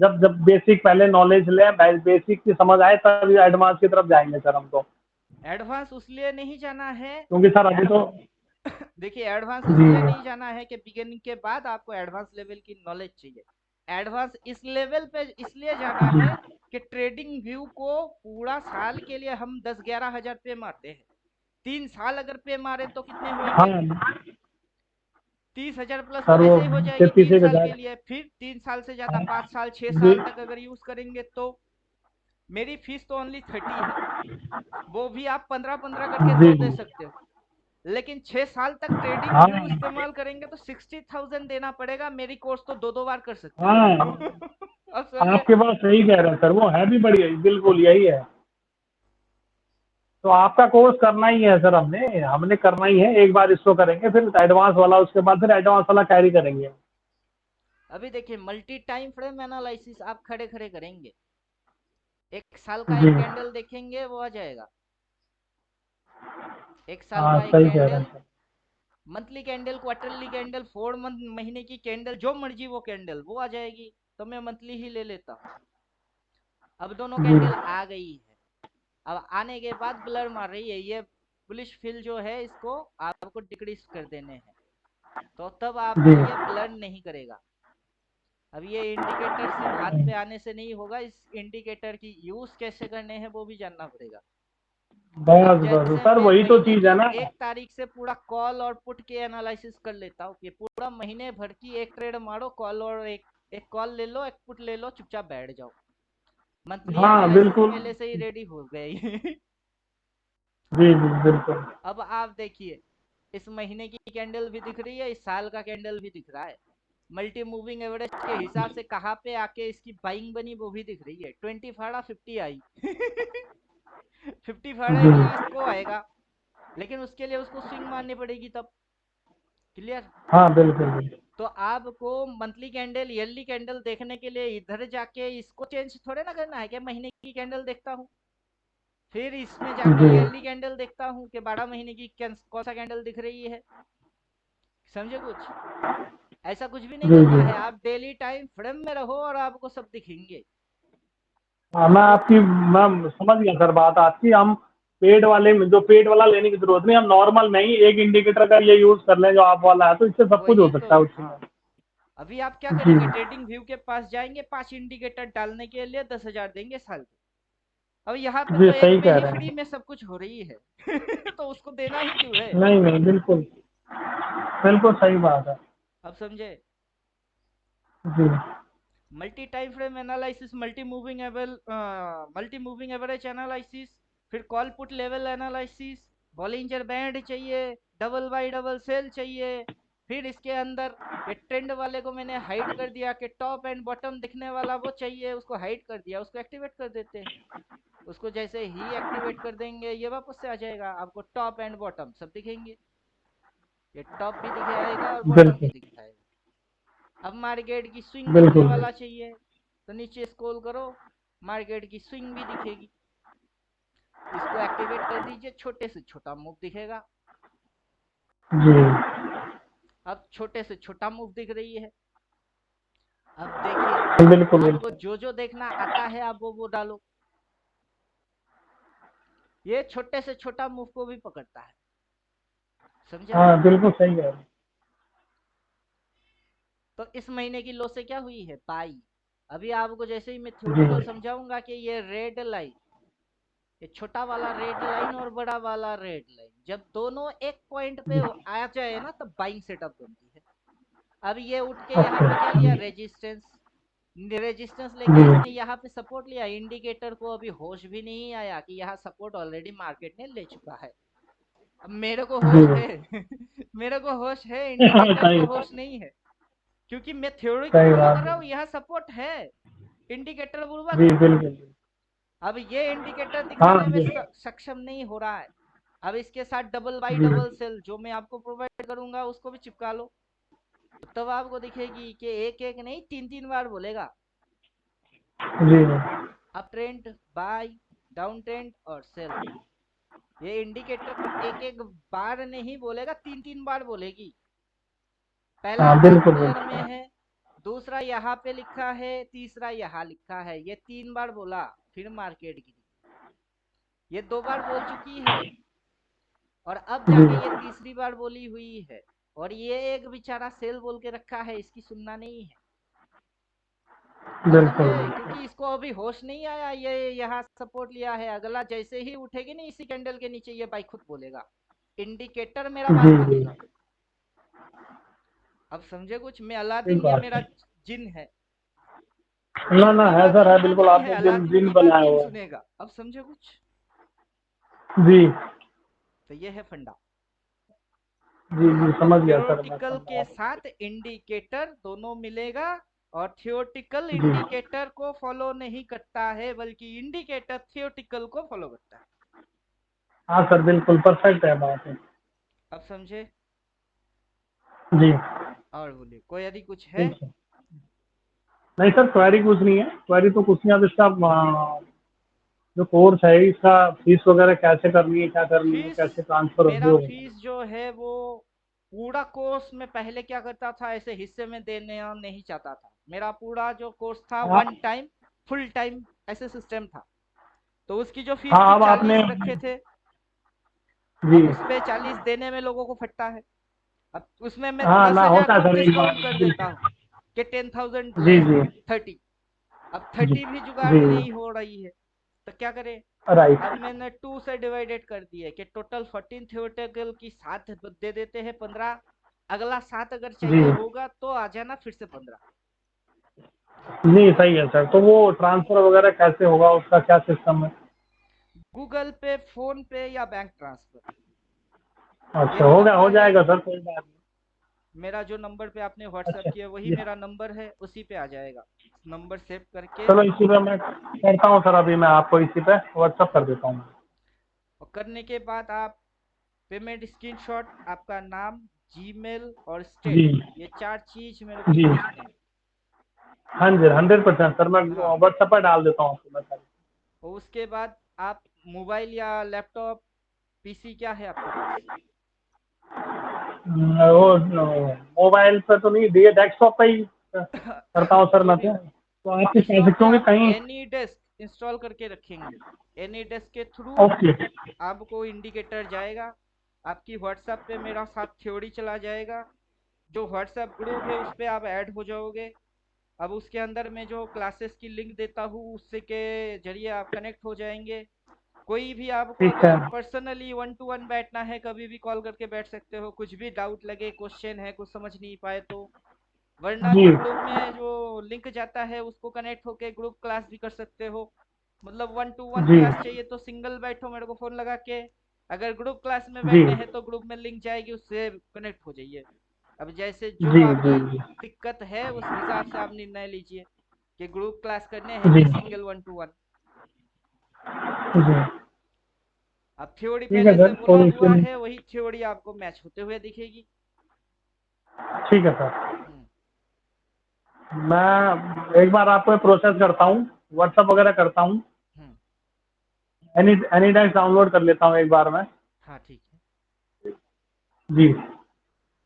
जब जब बेसिक पहले नॉलेज ले, बेसिक की समझ आए तब एडवांस की तरफ जाएंगे सर हम तो। एडवांस उसलिए नहीं जाना है। क्योंकि सर अभी तो। देखिए, एडवांस जी इसलिए नहीं जाना है कि बिगिनिंग के बाद आपको एडवांस लेवल की नॉलेज चाहिए। एडवांस इस लेवल पे इसलिए जाना जी है कि ट्रेडिंग व्यू को पूरा साल के लिए हम 10-11 हजार पे मारते हैं। 3 साल अगर पे मारे तो कितने हाँ होंगे? 30 हजार प्लस तो सर वो वैसे ही हो जाएगी 33 तीन के साल के जाए। लिए। फिर 3 साल से ज्यादा, हाँ 5 साल 6 जी साल तक अगर यूज करेंगे तो मेरी फीस तो ओनली 30 है। वो भी आप 15-15 करके जी दो दे जी। सकते हो। लेकिन 6 साल तक ट्रेडिंग हाँ व्यू इस्तेमाल करेंगे तो 60,000 देना पड़ेगा। मेरी कोर्स तो 2-2 बार कर सकते हो। हाँ अब समझे। आपके पास सही कह रहे हैं सर, वो है भी बढ़िया, बिल्कुल यही है। तो आपका कोर्स करना ही है सर, हमने हमने करना ही है। एक बार इसको करेंगे फिर एडवांस वाला, उसके बाद फिर एडवांस वाला कैरी करेंगे। अभी देखिए, मल्टी टाइम फ्रेम एनालिसिस आप खड़े खड़े करेंगे, 1 साल का जी एक कैंडल देखेंगे वो आ जाएगा। 1 साल हाँ का एक सही कह रहे हैं candle, sir. Monthly candle, quarterly candle, 4 month महीने की कैंडल, जो मर्जी वो कैंडल वो आ जाएगी। तो मैं मंथली ही ले लेता हूँ। अब दोनों जी कैंडल आ गई है। अब आने के बाद ब्लर मार रही है, ये बुलिश फिल जो है इसको आपको डिक्रीज कर देने हैं। तो तब जी। आपको ये ब्लर नहीं करेगा। अब ये इंडिकेटर सिर्फ हाथ पे आने से नहीं होगा, इस इंडिकेटर की यूज कैसे करने हैं वो भी जानना पड़ेगा। अब बस बस जैसे सर मैं वही तो महीने चीज की है ना। 1 तारीख से पूरा कॉल और पुट के एनालिसिस कर लेता हूँ कि पूरा महीने भर की एक ट्रेड मारो, कॉल और एक एक कॉल ले लो, एक पुट ले लो, चुपचाप बैठ जाओ। मंथली हाँ एनालिसिस बिल्कुल। पहले से ही रेडी हो गई। जी जी बिल्कुल। अब आप देखिए, इस महीने की कैंडल भी दिख रही है, इस साल का कैंडल भी दिख रहा है। मल्टी मूविंग एवरेज के हिसाब से कहाँ पे आके इसकी बाइंग बनी वो भी दिख रही है। 20 फाड़ा 50 आई। 50 फाड़े जी भी इसको आएगा, लेकिन उसके लिए उसको स्विंग मारनी पड़ेगी तब। क्लियर। हाँ बिल्कुल बिल्कुल। तो आपको मंथली कैंडल, ईयरली कैंडल देखने के लिए इधर जाके इसको चेंज थोड़े ना करना है कि महीने की कैंडल देखता हूँ, फिर इसमें जाके जी ईयरली कैंडल देखता हूँ कि 12 महीने की कौन सा कैंडल दिख रही है। समझे कुछ? ऐसा कुछ भी नहीं जी करना जी। है, आप डेली टाइम फ्रेम में रहो और आपको सब दिखेंगे। हाँ मैं समझ गया सर बात आपकी। हम पेड वाले में, जो पेड वाला लेने की जरूरत नहीं, हम नॉर्मल में ही एक इंडिकेटर का ये यूज कर लें जो आप वाला है, तो इससे सब कुछ हो वही तो। सकता है उसमें। हाँ, अभी आप क्या जी करेंगे, ट्रेडिंग व्यू के पास जाएंगे, 5 इंडिकेटर डालने के लिए 10 हजार देंगे साल के। अब यहाँ पे जी तो एक सही पे कह ही रहे फ्री हैं। में सब कुछ हो रही है। तो उसको देना ही क्यों है। नहीं नहीं बिल्कुल, बिल्कुल सही बात है। अब समझे। जी multi time frame analysis, multi moving average analysis, फिर call put level analysis, Bollinger band चाहिए, डबल बाई डबल सेल चाहिए। फिर इसके अंदर ये ट्रेंड वाले को मैंने हाइड कर दिया कि टॉप एंड बॉटम दिखने वाला वो चाहिए, उसको हाइड कर दिया, उसको एक्टिवेट कर देते हैं। उसको जैसे ही एक्टिवेट कर देंगे ये वापस से आ जाएगा, आपको टॉप एंड बॉटम सब दिखेंगे। ये टॉप भी दिखाएगा और बॉटम भी बिल्कुल दिखाएगा। अब मार्केट की स्विंग दिखने बिल्कुल। वाला चाहिए, तो नीचे स्क्रॉल करो, मार्केट की स्विंग भी दिखेगी। इसको एक्टिवेट कर दीजिए, छोटे से छोटा मूव दिखेगा। जी अब छोटे से छोटा मूव दिख रही है। अब देखिए, बिल्कुल आपको बिल्कुल। जो जो देखना आता है आप वो डालो। ये छोटे से छोटा मूव को भी पकड़ता है। समझे आप? हाँ बिल्कुल सही कह रहे हैं। तो इस महीने की लो से क्या हुई है, बाई। अभी आपको जैसे ही मैं जी थ्योरेटिकल समझाऊंगा कि ये रेड लाइन, ये छोटा वाला रेड लाइन और बड़ा वाला रेड लाइन जब दोनों एक पॉइंट पे आ जाए ना तब बाइंग सेटअप बनती है। अब ये उठ के यहाँ अच्छा पे क्या लिया, रेजिस्टेंस। रेजिस्टेंस जी लेके इसने यहाँ पे सपोर्ट लिया, इंडिकेटर को अभी होश भी नहीं आया कि यहाँ सपोर्ट ऑलरेडी मार्केट ने ले चुका है। अब मेरे को जी। होश है मेरे को होश है, हाँ, इंडिकेटर को सही होश नहीं है, क्योंकि मैं थ्योरी को सही फॉलो बात कर रहा है। हूँ, यहाँ सपोर्ट है, इंडिकेटर बुर्बक जी है। बिल्कुल। अब ये इंडिकेटर हाँ दिखाने में जी। सक्षम नहीं हो रहा है। अब इसके साथ डबल बाई जी डबल सेल जो मैं आपको प्रोवाइड करूंगा उसको भी चिपका लो, तो तब आपको दिखेगी कि एक एक नहीं तीन तीन बार बोलेगा, जी। Up trend, buy, down trend और सेल। ये इंडिकेटर एक एक बार नहीं बोलेगा, तीन तीन बार बोलेगी। पहला हाँ डार्क बिल्कुल कलर में बिल्कुल। है, दूसरा यहाँ पे लिखा है, तीसरा यहाँ लिखा है, ये तीन बार बोला, फिर मार्केट गिरी। ये दो बार बोल चुकी है और अब जी जाके ये तीसरी बार बोली हुई है। और ये एक बेचारा सेल बोल के रखा है, इसकी सुनना नहीं है। अब बिल्कुल समझे, बिल्कुल। क्योंकि इसको अभी होश नहीं आया, ये यहाँ सपोर्ट लिया है, अगला जैसे ही उठेगी ना इसी कैंडल के नीचे, ये बाई खुद बोलेगा, इंडिकेटर मेरा जी बात जी। मानेगा। अब समझे कुछ, मैं ठीक अलादीन, ये बात मेरा है। जिन है, ना ना, अपनी है बात सर, है सुनना बिल्कुल, नहीं है, आपने जिन अलादीन जिन की बात बनाया जिन हुआ है। सुनेगा। अब समझे कुछ, जी तो ये है फंडा। जी जी, आपको समझ गया सर, मैं थियोरटिकल समझा के आप। साथ इंडिकेटर दोनों मिलेगा, और थियोरटिकल जी इंडिकेटर को फॉलो नहीं करता है, बल्कि इंडिकेटर थियोरटिकल को फॉलो करता है। हाँ सर, बिल्कुल परफेक्ट है बात है। अब समझे, जी। और बोलिए कोई यदि कुछ है। ठीक है। नहीं सर, क्वेरी कुछ नहीं है, क्वेरी तो कुछ नहीं। अब इसका जो कोर्स है इसका फीस वगैरह कैसे करनी है, क्या करनी है, फीस, कैसे ट्रांसफर होगी मेरा वो फीस जो है वो पूरा कोर्स में पहले क्या करता था, ऐसे हिस्से में देने नहीं चाहता था। मेरा पूरा जो कोर्स था हाँ वन टाइम फुल टाइम ऐसे सिस्टम था। तो उसकी जो फीस हाँ, थी अब आपने। 40 रखे थे। जी। अब उस पे 40 देने में लोगों को फटता है। अब उसमें मैं हाँ दस ना, हजार होता है कुछ सर, एक बार डिस्काउंट कर देता बिल्कुल। हूँ कि 10,000 जी लेस जी 30। अब जी 30 भी जुगाड़ जी। नहीं हो रही है, तो क्या करें। राइट। अब मैंने 2 से डिवाइडेड कर दिया कि टोटल 14 थियोरेटिकल की 7 दे देते हैं 15, अगला 7 अगर जी। चाहिए होगा तो आ जाना फिर से 15। नहीं, सही है सर। तो वो ट्रांसफर वगैरह कैसे होगा, उसका क्या सिस्टम है? गूगल पे, फोन पे या बैंक ट्रांसफर, ये अच्छा, हो वाला गया, हो है। जाएगा सर, कोई बात नहीं। मेरा जो नंबर पे आपने व्हाट्सएप अच्छा किया वही जी। मेरा नंबर है, उसी पे आ जाएगा, नंबर सेव करके। चलो, इसी पे मैं करता हूँ सर, अभी मैं आपको इसी पे व्हाट्सअप कर देता हूँ। और करने के बाद आप पेमेंट स्क्रीनशॉट, आपका नाम, जीमेल और जी स्टेट, ये 4 चीज मेरे को जी। भेजने हैं। हाँ जी, 100% सर, मैं हाँ, व्हाट्सएप पर डाल देता हूँ आपको मैं सारी। और उसके बाद आप मोबाइल या लैपटॉप, पीसी क्या है आपके पास। वो मोबाइल पे तो नहीं दिए, डेस्कटॉप पे ही करता हूँ सर जो मैं भी हो, तो आप कुछ कह डेस्कटॉप सकते पे हो कि आप कहीं। एनी डेस्क इंस्टॉल करके रखेंगे, एनी डेस्क के थ्रू ओके। आपको इंडिकेटर जाएगा, आपकी व्हाट्सएप पे मेरा साथ थ्योरी चला जाएगा, जो व्हाट्सएप ग्रुप है उस पे आप ऐड हो जाओगे। अब उसके अंदर मैं जो क्लासेस की लिंक देता हूँ उससे के जरिए आप कनेक्ट हो जाएंगे। कोई भी आपको ठीक है। अगर पर्सनली वन टू वन बैठना है, कभी भी कॉल करके बैठ सकते हो, कुछ भी डाउट लगे, क्वेश्चन है, कुछ समझ नहीं पाए तो। वरना जी जो ग्रुप में जो लिंक जाता है उसको कनेक्ट होके ग्रुप क्लास भी कर सकते हो। मतलब वन टू वन जी क्लास चाहिए तो सिंगल बैठो मेरे को फोन लगा के, अगर ग्रुप क्लास में जी बैठने हैं तो ग्रुप में लिंक जाएगी, उससे कनेक्ट हो जाइए। अब जैसे जो जी जी आपकी जी दिक्कत है उस हिसाब से आप निर्णय लीजिए कि ग्रुप क्लास करने हैं जी कि सिंगल वन टू वन। जी। अब थ्योरी ठीक है पहले से सर, बोला कोई इश्यू हुआ नहीं। है, वही थ्योरी आपको मैच होते हुए दिखेगी। ठीक है सर। हम्म। मैं एक बार आपको प्रोसेस करता हूँ, व्हाट्सअप वगैरह करता हूँ। हम्म। एनी एनी टाइम डाउनलोड कर लेता हूँ एक बार मैं। हाँ ठीक है। जी।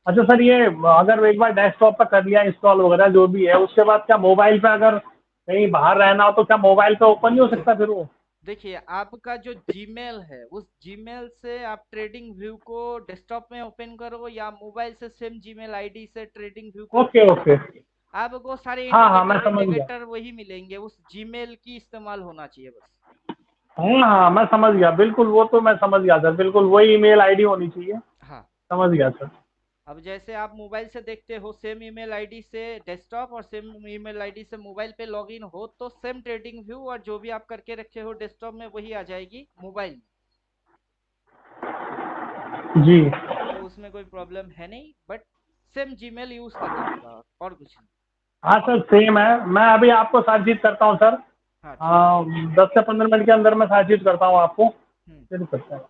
अच्छा ठीक है। सर, ये अगर एक बार डेस्कटॉप पर कर लिया इंस्टॉल वगैरह जो भी है, उसके बाद क्या मोबाइल पे अगर कहीं बाहर रहना हो तो क्या मोबाइल पे ओपन नहीं हो सकता फिर वो? देखिए आपका जो जीमेल है उस जीमेल से आप ट्रेडिंग व्यू को डेस्कटॉप में ओपन करो या मोबाइल से सेम जीमेल आईडी से ट्रेडिंग व्यू को ओके ओपन ओके। करो, आपको सारे हाँ हाँ, मैं इंडिकेटर समझ गया। इंडिकेटर वही मिलेंगे, उस जीमेल की इस्तेमाल होना चाहिए बस। हाँ हाँ, मैं समझ गया, बिल्कुल, वो तो मैं समझ गया सर, बिल्कुल वही ईमेल आईडी होनी चाहिए। हाँ। समझ गया सर। अब जैसे आप मोबाइल से देखते हो, सेम ईमेल आईडी से डेस्कटॉप और सेम ईमेल आईडी से मोबाइल पे लॉगिन हो, तो सेम ट्रेडिंग व्यू और जो भी आप करके रखे हो डेस्कटॉप में वही आ जाएगी मोबाइल में। जी। तो उसमें कोई प्रॉब्लम है नहीं, बट सेम जीमेल यूज करना होगा और कुछ नहीं। हाँ सर, सेम है। मैं अभी आपको सारी चीज़ करता हूँ सर। हाँ ठीक है। 10 से 15 मिनट के अंदर मैं सारी चीज़ करता हूँ आपको। हम्म। फिर करते हैं।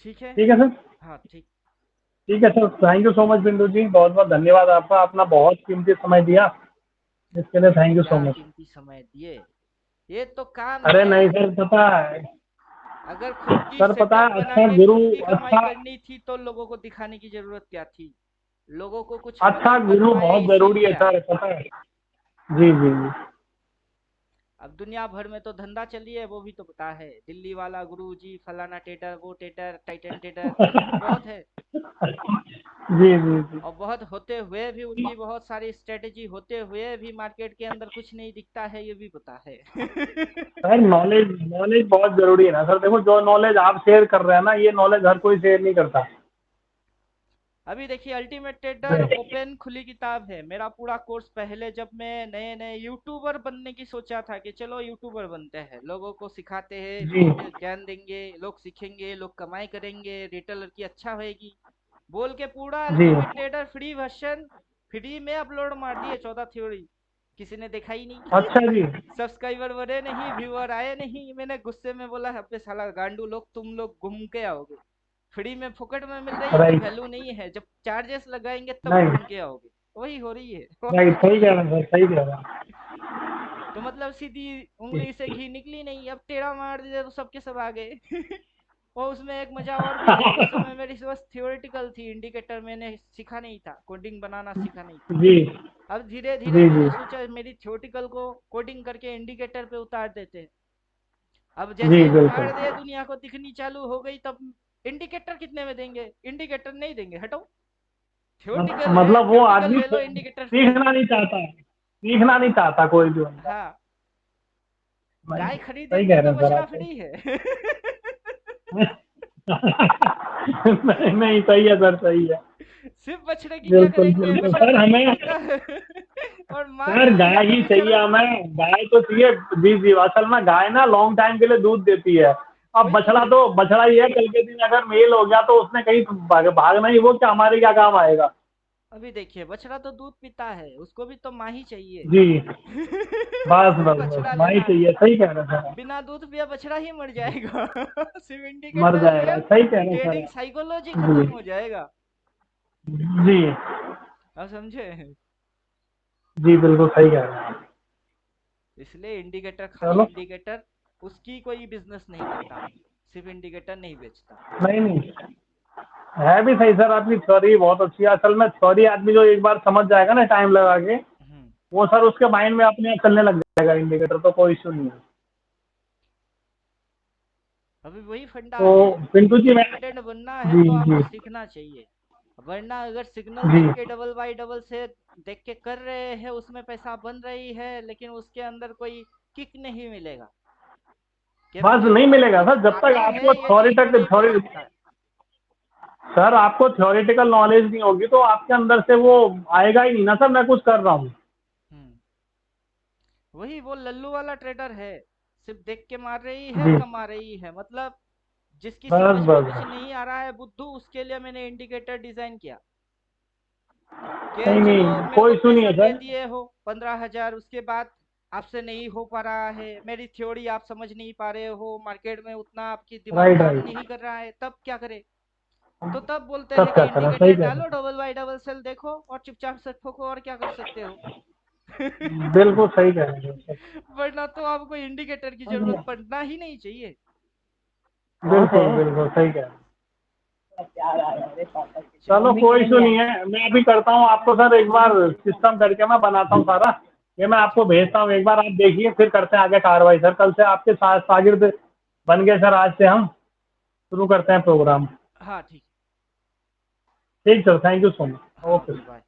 ठीक है। ठीक है सर। हाँ ठीक। ठीक है sir, thank you so much बिंदु जी, बहुत बहुत धन्यवाद आपका, अपना बहुत कीमती समय दिया, इसके लिए अरे थैंक यू सो क्या मच। कीमती समय दिए, ये तो काम अरे है। नहीं सर, पता है। अगर खुद की सर पता सेटअप है, बना अच्छा के गुरु, खुद की कमाई अच्छा करनी थी तो लोगों को दिखाने की जरूरत क्या थी। लोगों को कुछ अच्छा मतलब बन गुरु पाए बहुत ज़रूरी है इसीलिए सर, आए। पता है। जी जी जी। अब दुनिया भर में तो धंधा चली है, वो भी तो पता है। दिल्ली वाला गुरु जी, फलाना टेटर, वो टेटर, टाइटन टेटर, बहुत है। जी जी जी। और बहुत होते हुए भी, उनकी बहुत सारी स्ट्रेटेजी होते हुए भी मार्केट के अंदर कुछ नहीं दिखता है, ये भी पता है। सर नॉलेज नॉलेज बहुत ज़रूरी है ना सर, देखो जो नॉलेज आप शेयर कर रहे हैं ना, ये नॉलेज हर कोई शेयर नहीं करता। अभी देखिए, अल्टीमेट ट्रेडर जी ओपन खुली किताब है। मेरा पूरा कोर्स, पहले जब मैं नए नए यूट्यूबर बनने की सोचा था कि चलो यूट्यूबर बनते हैं, लोगों को सिखाते हैं, जी फ्री में ज्ञान देंगे, लोग सीखेंगे, लोग कमाई करेंगे, रिटेलर की अच्छा होएगी, बोल के पूरा जी। Ultimate trader free version free में अपलोड मार दिए, 14 थ्योरी। किसी ने देखा ही नहीं। अच्छा जी। सब्सक्राइबर बढ़े नहीं, व्यूअर आए नहीं। मैंने गुस्से में बोला, अबे साला गांडू लोग, तुम लोग घूम के आओगे। फ्री में फोकट में मिल रही है तो राइट। वैल्यू नहीं है, जब चार्जेस लगाएंगे तब नहीं घूम के आओगे। वही हो रही है, और नहीं, कुछ सही नहीं कह है। रहे हैं सर, सही कह रहे हैं। तो मतलब सीधी उंगली से घी निकली नहीं, अब टेढ़ा मार दिया तो सबके सब आ गए। और उसमें एक मजा और भी है, उस समय मेरी बस थियोरेटिकल थी, इंडिकेटर मैंने सीखा नहीं था, कोडिंग बनाना सीखा नहीं था। जी अब धीरे धीरे जी जी। मैंने सोचा मेरी थियोरेटिकल को कोडिंग करके इंडिकेटर पे उतार देते हैं। अब जैसे जी ही बिल्कुल। उतार दिए, दुनिया को दिखनी चालू हो गई, तब इंडिकेटर कितने में देंगे, इंडिकेटर नहीं देंगे, हटो। थ्योरेटिकल है, मतलब वो थ्योरेटिकल आदमी ले लो, इंडिकेटर फ्री। सीखना नहीं चाहता है, सीखना नहीं चाहता कोई भी बंदा। हाँ। नहीं, गाय सही खरीदेंगे कह तो रहे हैं सर बछड़ा आप। फ्री है। नहीं नहीं, सही है सर, सही है। सिर्फ बछड़े की क्या बिल्कुल करेंगे, बिल्कुल बछड़ा सर, तो दूध हमें पीता है। और माँ सर की गाय उंगलियों पे ही भी चाहिए चढ़ा। हमें, गाय तो चाहिए। जी जी, असल में गाय ना लॉन्ग टाइम के लिए दूध देती है। अब वही बछड़ा तो बछड़ा ही है, कल के दिन अगर मेल हो गया तो उसने कहीं भागना ही, वो क्या हमारे क्या काम आएगा। अभी देखिए, बछड़ा तो दूध पीता है, उसको भी तो माँ ही चाहिए। जी। बस सिर्फ बस बस, बछड़ा माँ ही लेना है। चाहिए, सही कह रहे हैं सर। बिना दूध पिए बछड़ा ही मर जाएगा। सिर्फ मर इंडिकेटर जाएगा, लिया, सही कह रहे हैं सर ट्रेडिंग आप। साइकोलॉजी खत्म जी हो जाएगा। जी आप समझे। जी, बिल्कुल सही कह रहे हैं आप। इसलिए इंडिकेटर, खाली चलो। इंडिकेटर, उसकी कोई बिजनेस नहीं करता, सिर्फ इंडिकेटर नहीं बेचता। नहीं नहीं, है भी सही सर, आपकी थ्योरी बहुत अच्छी है। असल में थ्योरी आदमी जो एक बार समझ जाएगा ना टाइम लगा के, हम्म। वो सर उसके माइंड में अपने आप चलने लग जाएगा इंडिकेटर, तो कोई इश्यू नहीं है। अभी वही फंडा तो है। पिंटू जी मैं। इंडिपेंडेंट बनना है जी तो जी आपको सीखना चाहिए। वरना अगर सिग्नल जी। देख के डबल बाई डबल से देख के कर रहे हैं, उसमें पैसा बन रही है, लेकिन उसके अंदर कोई किक नहीं मिलेगा कि बस मुझे नहीं ऊपर मिलेगा कुछ सर, जब तक आता है, आपको ये चीज को नहीं पता थ्योरी लगता है। सर आपको थ्योरेटिकल नॉलेज नहीं होगी तो आपके अंदर से वो आएगा ही नहीं ना सर, मैं कुछ कर रहा हूँ। हम्म। वही वो लल्लू वाला ट्रेडर है, सिर्फ देख के मार रही है, जी। कमा रही है, मतलब जिसकी बस समझ में बस कुछ बस। नहीं आ रहा है बुद्धू, उसके लिए मैंने इंडिकेटर डिजाइन किया कि नहीं चलो नहीं, मेरे को कोई इशू नहीं पैसा है दे सर। दिए हो 15,000, उसके बाद आपसे नहीं हो पा रहा है, मेरी थ्योरी आप समझ नहीं पा रहे हो, मार्केट में उतना आपकी दिमाग राइट काम राइट। नहीं कर रहा है, तब क्या करे। तो तब बोलते सब हैं क्या कि करें, सही इंडिकेटर कह डालो, रहे डबल बाई डबल सेल देखो और चुपचाप से ठोको, और क्या कर सकते हो। हैं, बिल्कुल सही कह रहे हैं सर। वरना तो आपको इंडिकेटर की जरूरत पड़ना ही नहीं चाहिए। बिल्कुल बिल्कुल सही कह रहे हैं। चलो चलिए। कोई इशू नहीं है, मैं अभी करता हूँ आपको सर, एक बार सिस्टम करके मैं बनाता हूँ सारा, ये मैं हाँ आपको ठीक। भेजता हूँ, एक बार आप देखिए, फिर करते हैं आगे कार्रवाई सर। कल से आपके साथ शागिर्द बन गए सर, आज से हम शुरू करते हैं प्रोग्राम। हाँ ठीक। ठीक sir, thank you so much, हाँ ओके। Okay bye.